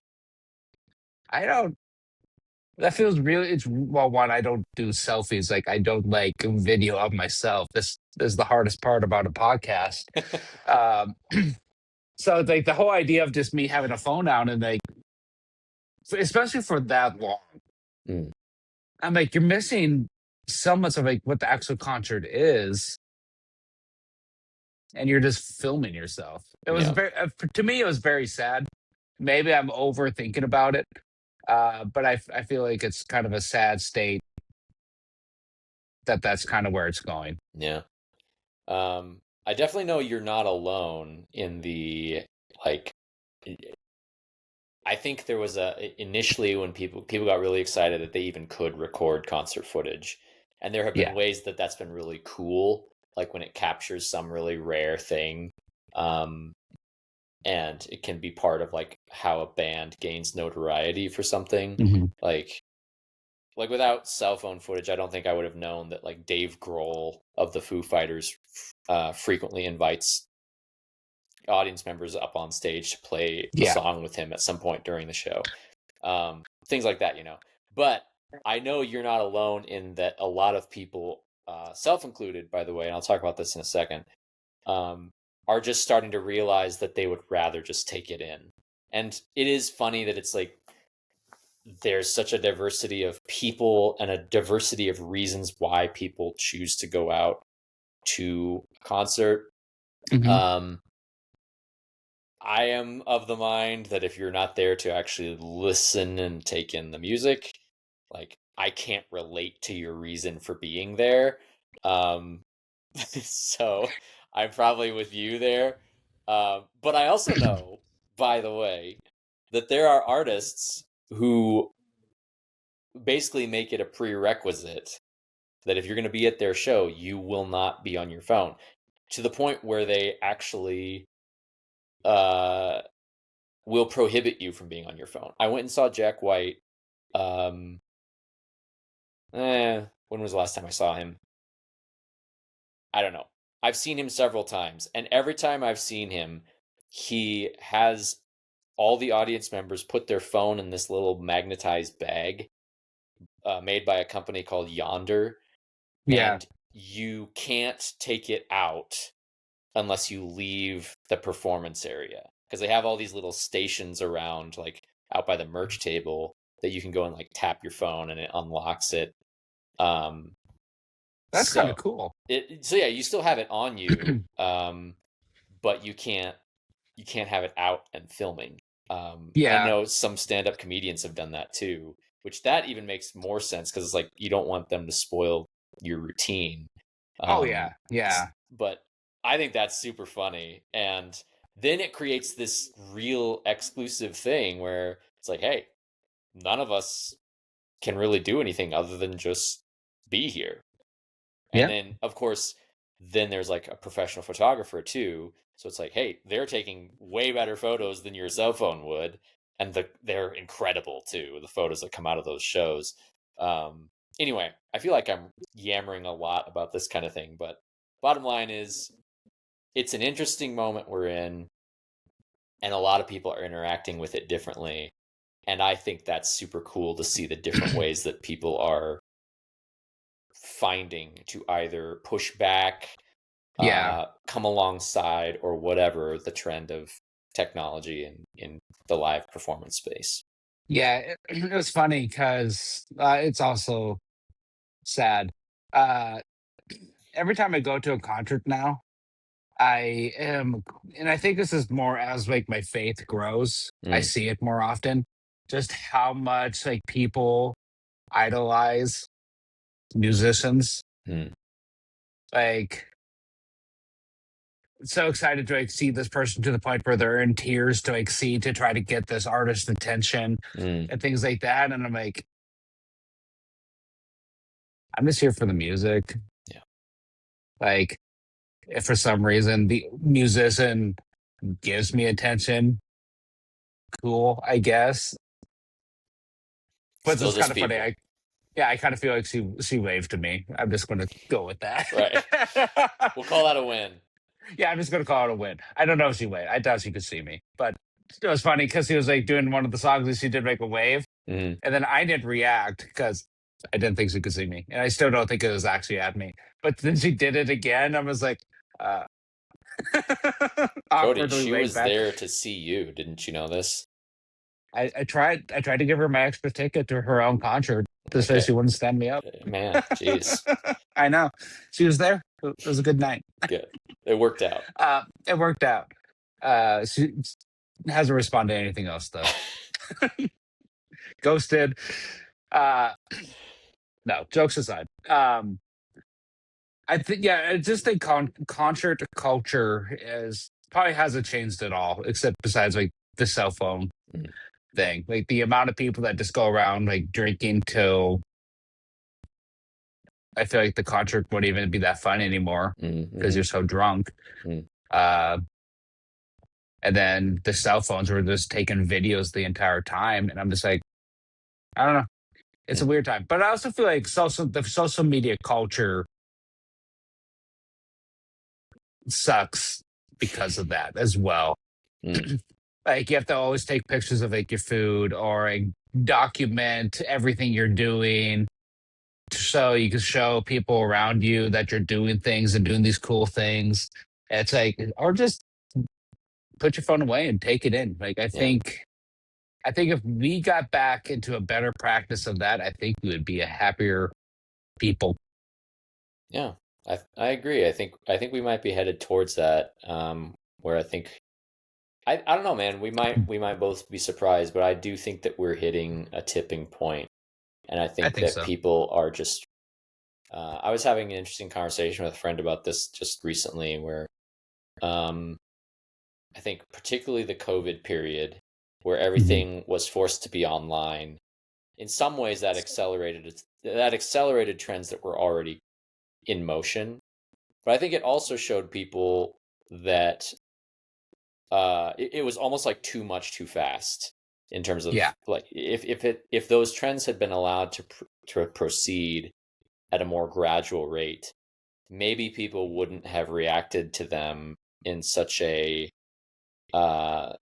I don't. That feels really. It's well, one, I don't do selfies. Like I don't like video of myself. This is the hardest part about a podcast. Um, so it's like the whole idea of just me having a phone out and like, especially for that long, Mm. I'm like, you're missing so much of like what the actual concert is, and you're just filming yourself. It was Yeah. very, to me, it was very sad. Maybe I'm overthinking about it, but I feel like it's kind of a sad state that that's kind of where it's going. Yeah. I definitely know you're not alone in the like. I think there was a initially when people got really excited that they even could record concert footage, and there have been Yeah. ways that that's been really cool, like when it captures some really rare thing, um, and it can be part of like how a band gains notoriety for something, Hmm. like without cell phone footage, I don't think I would have known that like Dave Grohl of the Foo Fighters frequently invites audience members up on stage to play a Yeah. song with him at some point during the show. Things like that, you know. But I know you're not alone in that a lot of people, self included, by the way, and I'll talk about this in a second, are just starting to realize that they would rather just take it in. And it is funny that it's like there's such a diversity of people and a diversity of reasons why people choose to go out to a concert. Hmm. Um, I am of the mind that if you're not there to actually listen and take in the music, like I can't relate to your reason for being there. Um, so I'm probably with you there. But I also know, by the way, that there are artists who basically make it a prerequisite that if you're going to be at their show, you will not be on your phone to the point where they actually uh, will prohibit you from being on your phone. I went and saw Jack White. Um, when was the last time I saw him? I don't know. I've seen him several times, and every time I've seen him, he has all the audience members put their phone in this little magnetized bag made by a company called Yonder, Yeah. and you can't take it out unless you leave the performance area because they have all these little stations around, like out by the merch table, that you can go and like tap your phone and it unlocks it. Um, That's kind so of cool. so yeah, you still have it on you, but you can't have it out and filming. I Yeah. know some stand-up comedians have done that too, which that even makes more sense because it's like you don't want them to spoil your routine. Oh yeah. Um, Yeah. but I think that's super funny, and then it creates this real exclusive thing where it's like, hey, none of us can really do anything other than just be here. And Yeah. then, of course, then there's like a professional photographer too. So it's like, hey, they're taking way better photos than your cell phone would, and they're incredible too. The photos that come out of those shows. Anyway, I feel like I'm yammering a lot about this kind of thing, but bottom line is, it's an interesting moment we're in, and a lot of people are interacting with it differently. And I think that's super cool to see the different ways that people are finding to either push back, Yeah. come alongside, or whatever the trend of technology in the live performance space. Yeah. It was funny because it's also sad. Uh, every time I go to a concert now, I am, and I think this is more as like my faith grows, I Mm, see it more often, just how much like people idolize musicians. mm, Like, so excited to like see this person to the point where they're in tears to like see to try to get this artist's attention mm, and things like that. And I'm like, I'm just here for the music. yeah. Like, if for some reason the musician gives me attention, cool, I guess. But Still it's kind just of funny. people. Yeah, I kind of feel like she waved to me. I'm just going to go with that. Right. We'll call that a win. Yeah, I'm just going to call it a win. I don't know if she waved. I doubt she could see me, but it was funny because he was like doing one of the songs and she did make a wave, Mm, and then I didn't react because I didn't think she could see me, and I still don't think it was actually at me. But then she did it again. I was like, uh, Cody, awkwardly she waved was back. there to see you. Didn't you know this? I tried to give her my extra ticket to her own concert to say Okay. she wouldn't stand me up. Man, jeez. I know. She was there. It was a good night. Good. It worked out. It worked out. She hasn't responded to anything else though. Ghosted. Uh, no, jokes aside. I think yeah, I just think concert culture is probably hasn't changed at all, except besides like the cell phone Mm, thing. Like the amount of people that just go around like drinking till I feel like the concert wouldn't even be that fun anymore because mm, you're so drunk. mm, Uh, and then the cell phones were just taking videos the entire time, and I'm just like, I don't know. It's a mm, weird time, but I also feel like the social media culture sucks because of that as well. mm, Like you have to always take pictures of like your food or like, document everything you're doing so you can show people around you that you're doing things and doing these cool things. It's like, or just put your phone away and take it in. Like yeah. I think if we got back into a better practice of that, I think we would be a happier people. Yeah. I agree. I think we might be headed towards that. Where I think I don't know, man. We might both be surprised, but I do think that we're hitting a tipping point, and I I think think that so. people are just. I was having an interesting conversation with a friend about this just recently, where um, I think particularly the COVID period, where Mhm. everything was forced to be online. In some ways, that accelerated trends that were already in motion. But I think it also showed people that it was almost like too much too fast in terms of Yeah. like if those trends had been allowed to proceed at a more gradual rate, maybe people wouldn't have reacted to them in such a uh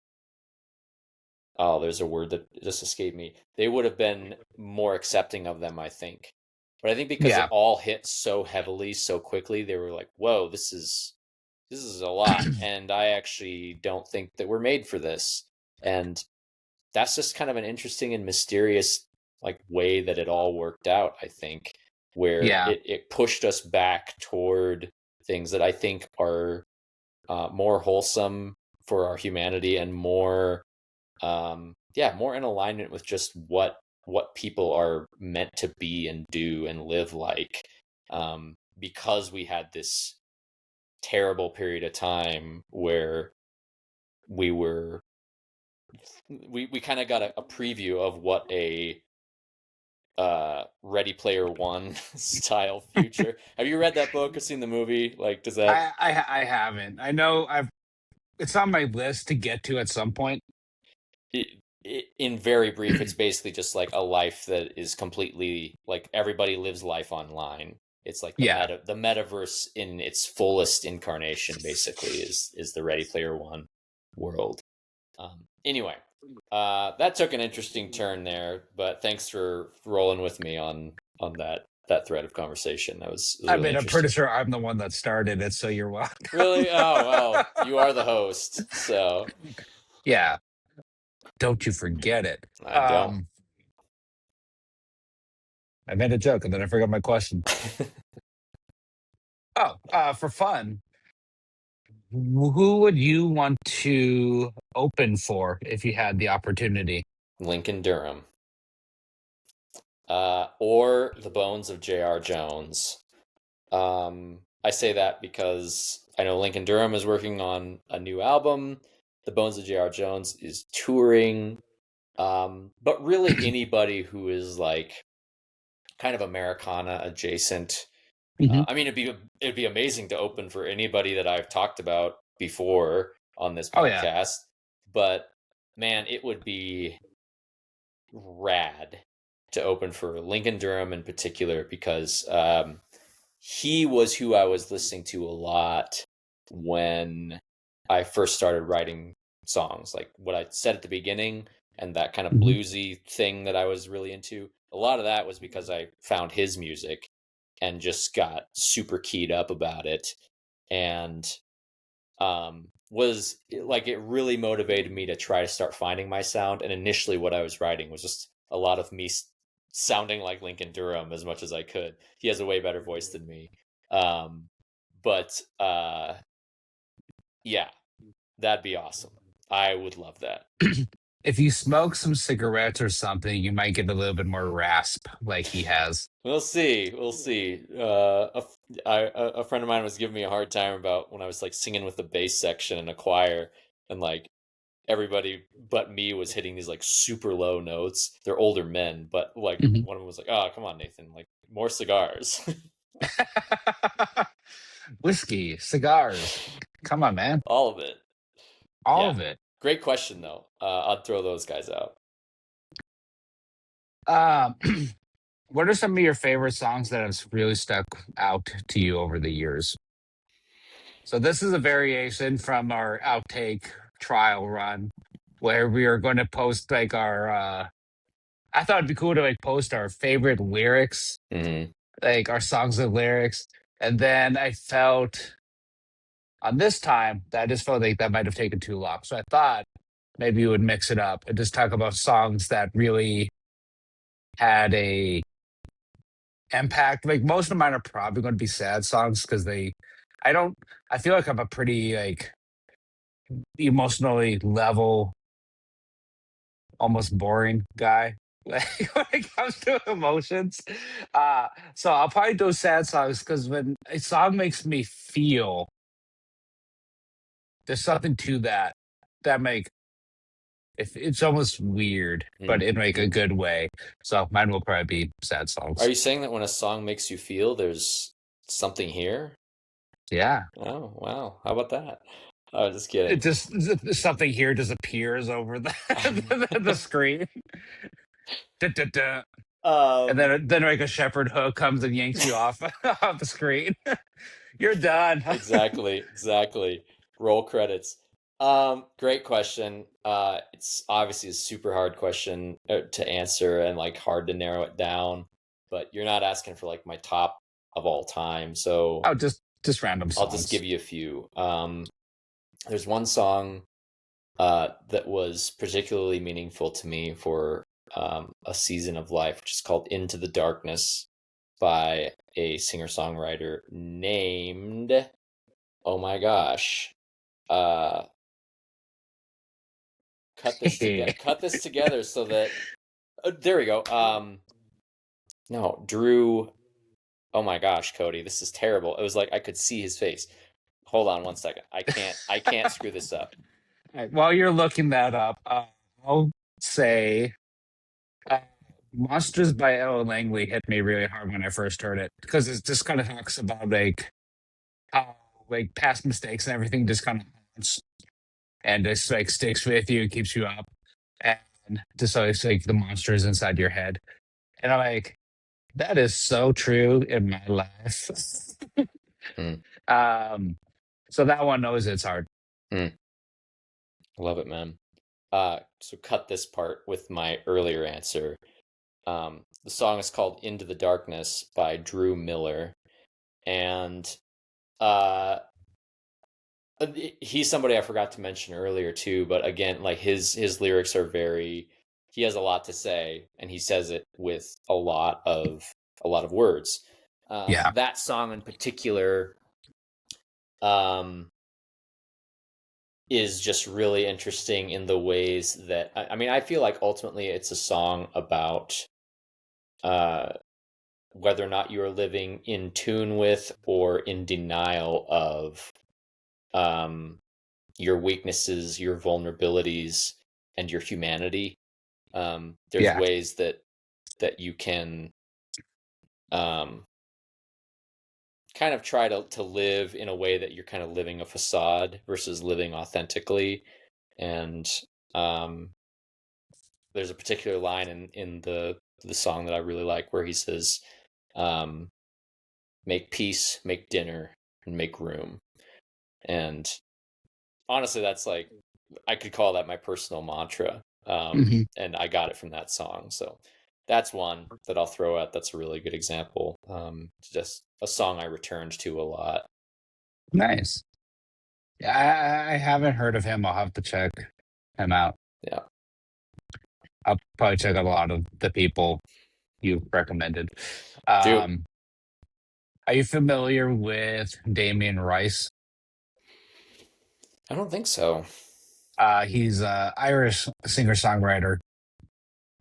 oh, there's a word that just escaped me. They would have been more accepting of them, I think. But I think because it Yeah. all hit so heavily so quickly, they were like, "Whoa, this is a lot, and I actually don't think that we're made for this." And that's just kind of an interesting and mysterious like way that it all worked out, I think, where Yeah. it pushed us back toward things that I think are more wholesome for our humanity and more more in alignment with just what people are meant to be and do and live like, because we had this terrible period of time where we were we kind of got a preview of what Ready Player One style future. Have you read that book or seen the movie? Like, does that I haven't. I know it's on my list to get to at some point. in very brief, it's basically just like a life that is completely like everybody lives life online. It's like Yeah. the metaverse in its fullest incarnation basically is the Ready Player One world. Anyway, that took an interesting turn there, but thanks for rolling with me on that thread of conversation. It was I really mean, I'm pretty interesting. sure I'm the one that started it, so you're welcome. Really? Oh well, you are the host, so Yeah. Don't you forget it. I don't. I made a joke and then I forgot my question. Oh, for fun, who would you want to open for if you had the opportunity? Lincoln Durham, or the Bones of J.R. Jones. I say that because I know Lincoln Durham is working on a new album. The Bones of J.R. Jones is touring. But really, anybody who is like kind of Americana adjacent. Hmm. I mean, it'd be amazing to open for anybody that I've talked about before on this Oh yeah. podcast. But man, it would be rad to open for Lincoln Durham in particular because he was who I was listening to a lot when I first started writing songs. Like what I said at the beginning and that kind of Hmm. bluesy thing that I was really into. A lot of that was because I found his music and just got super keyed up about it and was like it really motivated me to try to start finding my sound. And initially what I was writing was just a lot of me sounding like Lincoln Durham as much as I could. He has a way better voice than me. But yeah, that'd be awesome. I would love that. If you smoke some cigarettes or something, you might get a little bit more rasp like he has. We'll see. We'll see. A friend of mine was giving me a hard time about when I was like singing with the bass section in a choir, and like everybody but me was hitting these like super low notes. They're older men, but like Mhm. one of them was like, "Oh, come on, Nathan, like more cigars." Whiskey, cigars. Come on, man. All of it. All Yeah. of it. Great question though. I'd throw those guys out. Um, what are some of your favorite songs that have really stuck out to you over the years? So this is a variation from our outtake trial run where we are going to post like our I thought it'd be cool to like post our favorite lyrics, Mm-hmm. like our songs and lyrics. And then I felt on this time that I just felt like that might have taken too long. So I thought maybe you would mix it up and just talk about songs that really had a impact. Like most of mine are probably going to be sad songs because I don't, I feel like I'm a pretty like emotionally level, almost boring guy. Like when it comes to emotions, so I'll probably do sad songs because when a song makes me feel, there's something to that make if it's almost weird, but in like a good way. So mine will probably be sad Are songs. you saying that when a song makes you feel there's something here? Yeah, Oh, wow. How about that? I was just it kidding. just something here just appears over the the screen. Dun, dun, dun. And um, then like a shepherd hook comes and yanks you off off the screen. You're done. exactly. Roll credits. Great question. It's obviously a super hard question to answer and like hard to narrow it down, but you're not asking for like my top of all time. So Oh, just random I'll just songs. give you a few. There's one song that was particularly meaningful to me for a season of life, which is called Into the Darkness by a singer songwriter named, oh my gosh, uh, cut this together so that, there we go. No, Drew, oh my gosh, Cody, this is terrible. It was like I could see his face. Hold on one second. I can't screw this up. All right, while you're looking that up, I'll say Monsters by Ella Langley hit me really hard when I first heard it because it just kind of talks about like how like past mistakes and everything just kind of haunts and just like sticks with you, keeps you up, and just always like the monsters inside your head. And I'm like, that is so true in my life. Mm, um, so that one knows it's hard. mm. Love it, man. So cut this part with my earlier answer. The song is called "Into the Darkness" by Drew Miller, and uh, he's somebody I forgot to mention earlier too. But again, like his lyrics are very. He has a lot to say, and he says it with a lot of words. Yeah. That song in particular, um, is just really interesting in the ways that I mean, I feel like ultimately it's a song about uh, whether or not you're living in tune with or in denial of um, your weaknesses, your vulnerabilities, and your humanity. There's Yeah. ways that you can um, kind of try to live in a way that you're kind of living a facade versus living authentically. And um, there's a particular line in the song that I really like where he says, um, "Make peace, make dinner, and make room." And honestly, that's like I could call that my personal mantra. Hmm. And I got it from that song. So that's one that I'll throw out. That's a really good example. It's just a song I returned to a lot. Nice. Yeah, I haven't heard of him. I'll have to check him out. Yeah. I'll probably check out a lot of the people you recommended. Do. Um, are you familiar with Damien Rice? I don't think so. He's a Irish singer-songwriter,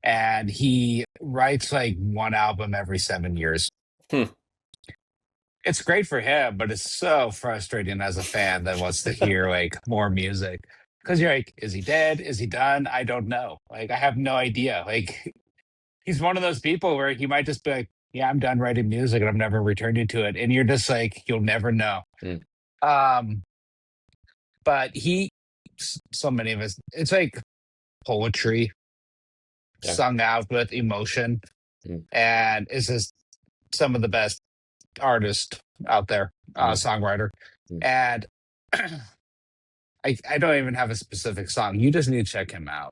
and he writes like one album every 7 years. Hmm. It's great for him, but it's so frustrating as a fan that wants to hear like more music. Because you're like, is he dead? Is he done? I don't know. Like, I have no idea. Like, he's one of those people where he might just be like, yeah, I'm done writing music and I'm never returning to it. And you're just like, you'll never know. Hmm. Um, but so many of us, it's like poetry Yeah. sung out with emotion, Hmm. and it's just some of the best artist out there, Hmm. songwriter. Hmm. And I don't even have a specific song. You just need to check him out.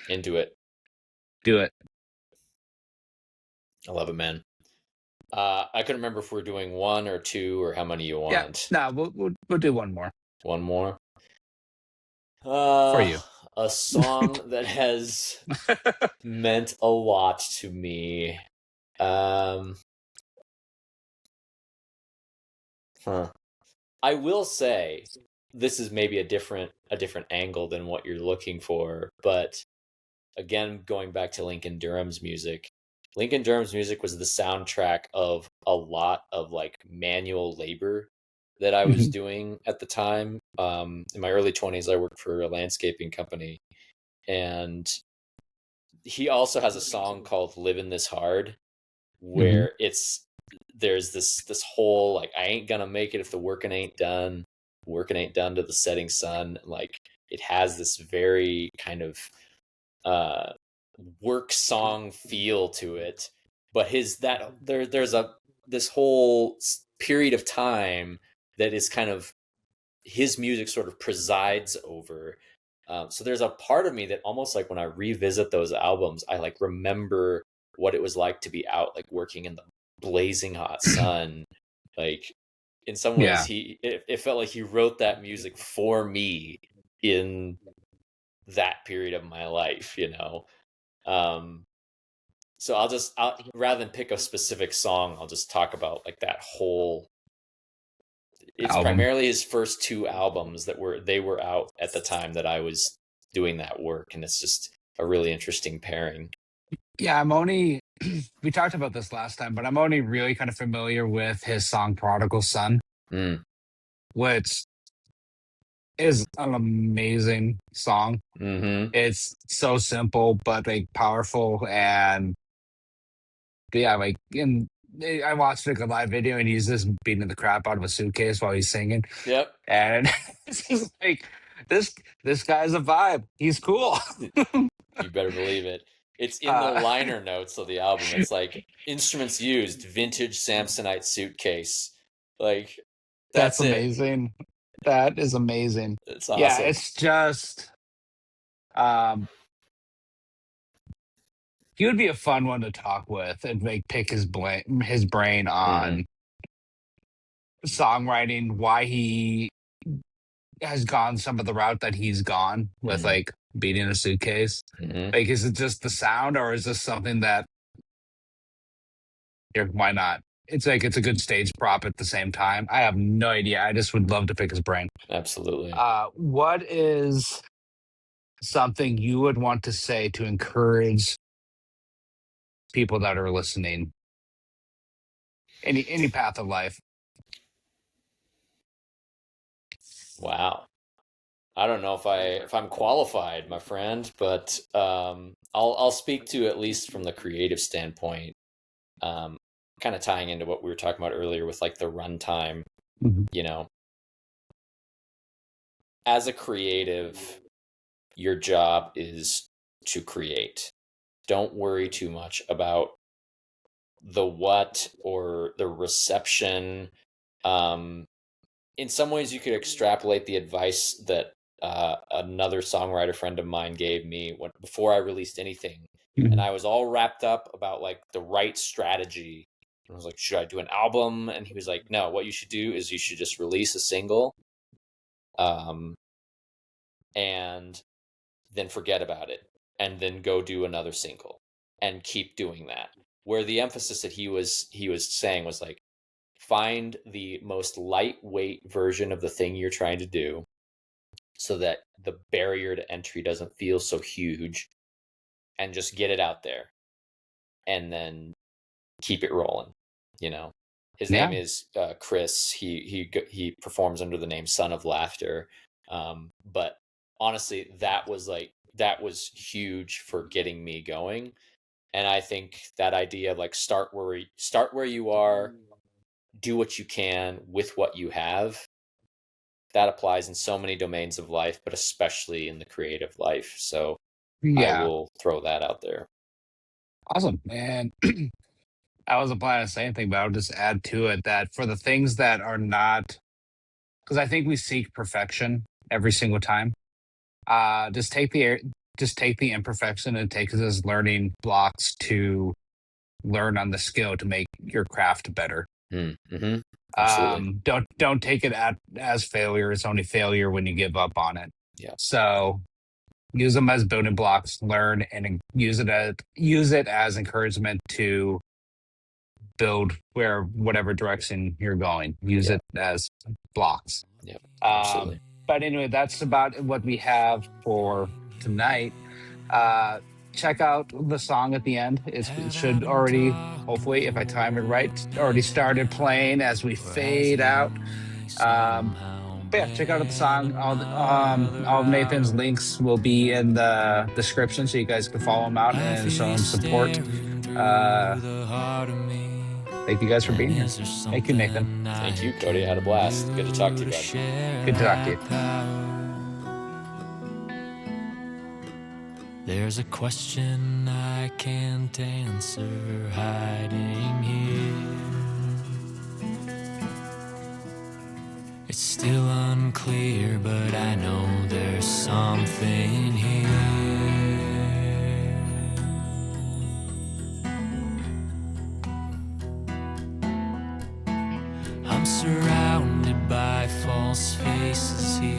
Into it. Do it. I love it, man. I couldn't remember if we're doing one or two or how many you Yeah. want. No, we'll do one more One more. for Uh, you. a song that has meant a lot to me. Um, huh. I will say this is maybe a different angle than what you're looking for, but again, going back to Lincoln Durham's music, Lincoln Durham's music was the soundtrack of a lot of like manual labor that I was Mhm. doing at the time. In my early 20s, I worked for a landscaping company, and he also has a song called "Living This Hard," Mhm. where there's this whole like I ain't gonna make it if the working ain't done to the setting sun. Like it has this very kind of uh work song feel to it, but his that there's a this whole period of time that is kind of his music sort of presides over. So there's a part of me that almost like when I revisit those albums, I like remember what it was like to be out like working in the blazing hot sun. Like in some ways, Yeah. it felt like he wrote that music for me in that period of my life, you know. Um, so I'll rather than pick a specific song, I'll just talk about like that whole. It's Album. primarily his first two albums that were out at the time that I was doing that work, and it's just a really interesting pairing. Yeah, I'm only we talked about this last time, but I'm only really kind of familiar with his song Prodigal Son, Mm, which is an amazing song. Mm-hmm. It's so simple but like powerful, and yeah, like in I watched like a live video and he's just beating the crap out of a suitcase while he's singing, Yep. and it's just like this this guy's a vibe. He's cool. You better believe it. It's in the Uh, liner notes of the album. It's like instruments used, vintage Samsonite suitcase. Like that's that's it. amazing. That is amazing. It's Yeah, awesome. it's just um he would be a fun one to talk with and like pick his brain Mm-hmm. on songwriting, why he has gone some of the route that he's gone with Mm-hmm. like beating a suitcase. Mm-hmm. Like, is it just the sound, or is this something that why not? It's like it's a good stage prop at the same time. I have no idea. I just would love to pick his brain. Absolutely. What is something you would want to say to encourage people that are listening? Any path of life. Wow. I don't know if I'm qualified, my friend, but I'll speak to at least from the creative standpoint, um, kind of tying into what we were talking about earlier with like the runtime. Mhm. You know, as a creative, your job is to create. Don't worry too much about the what or the reception. Um, in some ways, you could extrapolate the advice that another songwriter friend of mine gave me before I released anything, and Mhm. I was all wrapped up about like the right strategy. I was like, should I do an album? And he was like, no, what you should do is you should just release a single, um, and then forget about it, and then go do another single, and keep doing that. Where the emphasis that he was saying was like, find the most lightweight version of the thing you're trying to do so that the barrier to entry doesn't feel so huge, and just get it out there and then keep it rolling. You know, his name Yeah, is Chris. He performs under the name Son of Laughter. But honestly, that was huge for getting me going. And I think that idea of like start where you are, do what you can with what you have, that applies in so many domains of life, but especially in the creative life. So I yeah, will throw that out there. awesome. And I wasn't planning to say anything, but I'll just add to it that for the things that are not, because I think we seek perfection every single time. Just just take the imperfection and take it as learning blocks to learn on the skill to make your craft better. Mm-hmm. Absolutely. Don't take it as failure. It's only failure when you give up on it. Yeah. So use them as building blocks, learn, and use it as encouragement to build where whatever direction you're going. Use Yeah. it as blocks. Yeah. Um, Absolutely. but anyway, that's about what we have for tonight. Uh, Check out the song at the end. It should already, hopefully, if I time it right, already started playing as we fade out. But yeah, check out the song. All of Nathan's links will be in the description, so you guys can follow him out and show him support. Thank you guys for being here. Thank you, Nathan. Thank you, Cody. I had a blast. Good to talk to you, bud. Good to talk to you. There's a question I can't answer hiding here. It's still unclear, but I know there's something here. I'm surrounded by false faces here,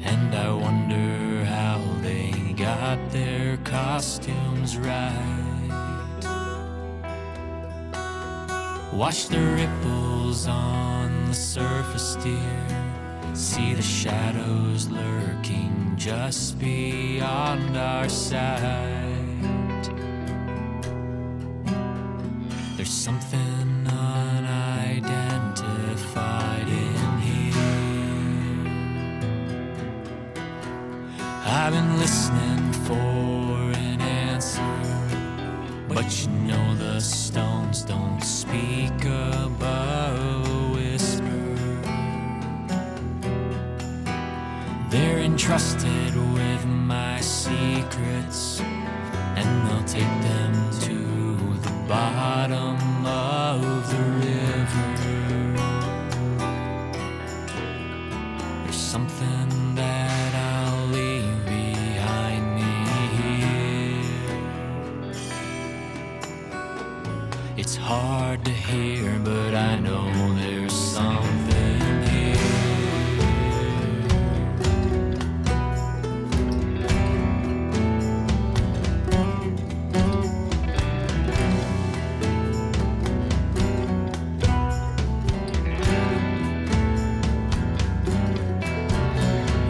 and I wonder how they got their costumes right. Watch the ripples on the surface, dear. See the shadows lurking just beyond our sight. There's something unidentified in here. But you know the stones don't speak above a whisper. They're entrusted with my secrets, and they'll take them to the bottom of the river. There's something that I'll leave behind me here. It's hard to hear, but I know there's something here.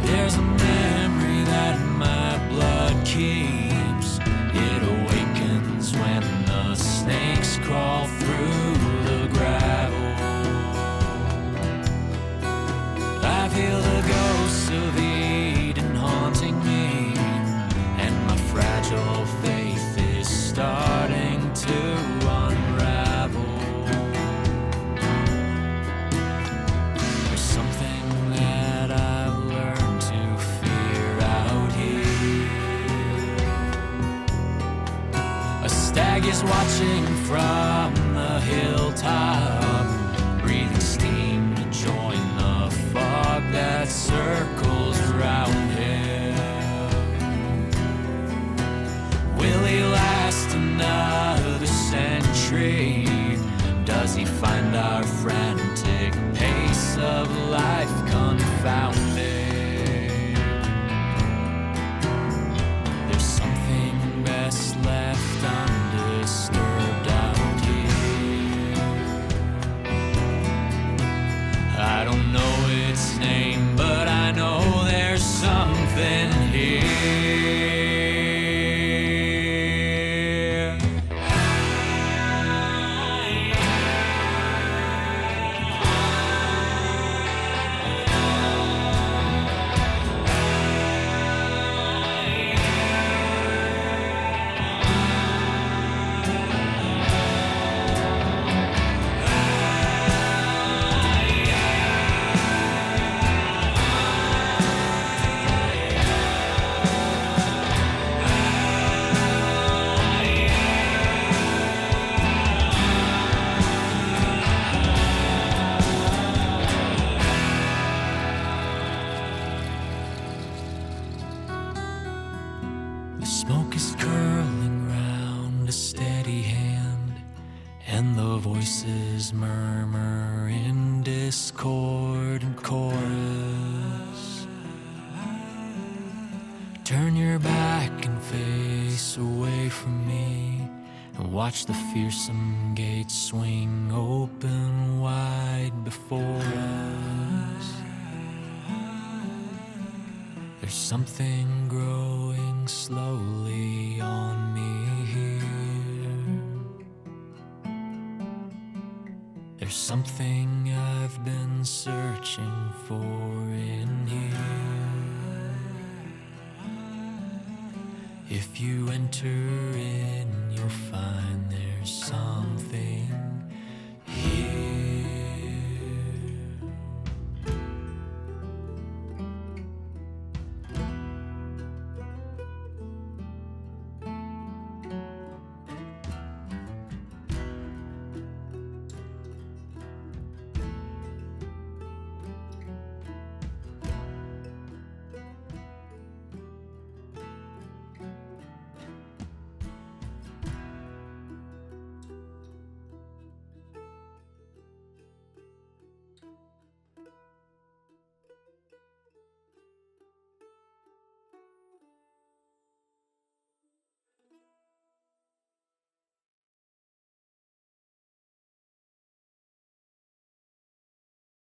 There's a memory that my blood keeps. It awakens when the snakes crawl through the gravel. I feel the ghosts of Eden haunting me, and my fragile faith is starting to unravel. There's something that I've learned to fear out here. A stag is watching from the hilltop, breathing steam to join the fog that circles around him. Will he last another century? Does he find our frantic pace of life confounding? There's something best left undisturbed out here. I don't know its name, but I know there's something here. The smoke is curling round a steady hand, and the voices murmur in discord and chorus. Turn your back and face away from me, and watch the fearsome gates swing open wide before us. There's something growing slowly on me here. There's something I've been searching for in here. If you enter in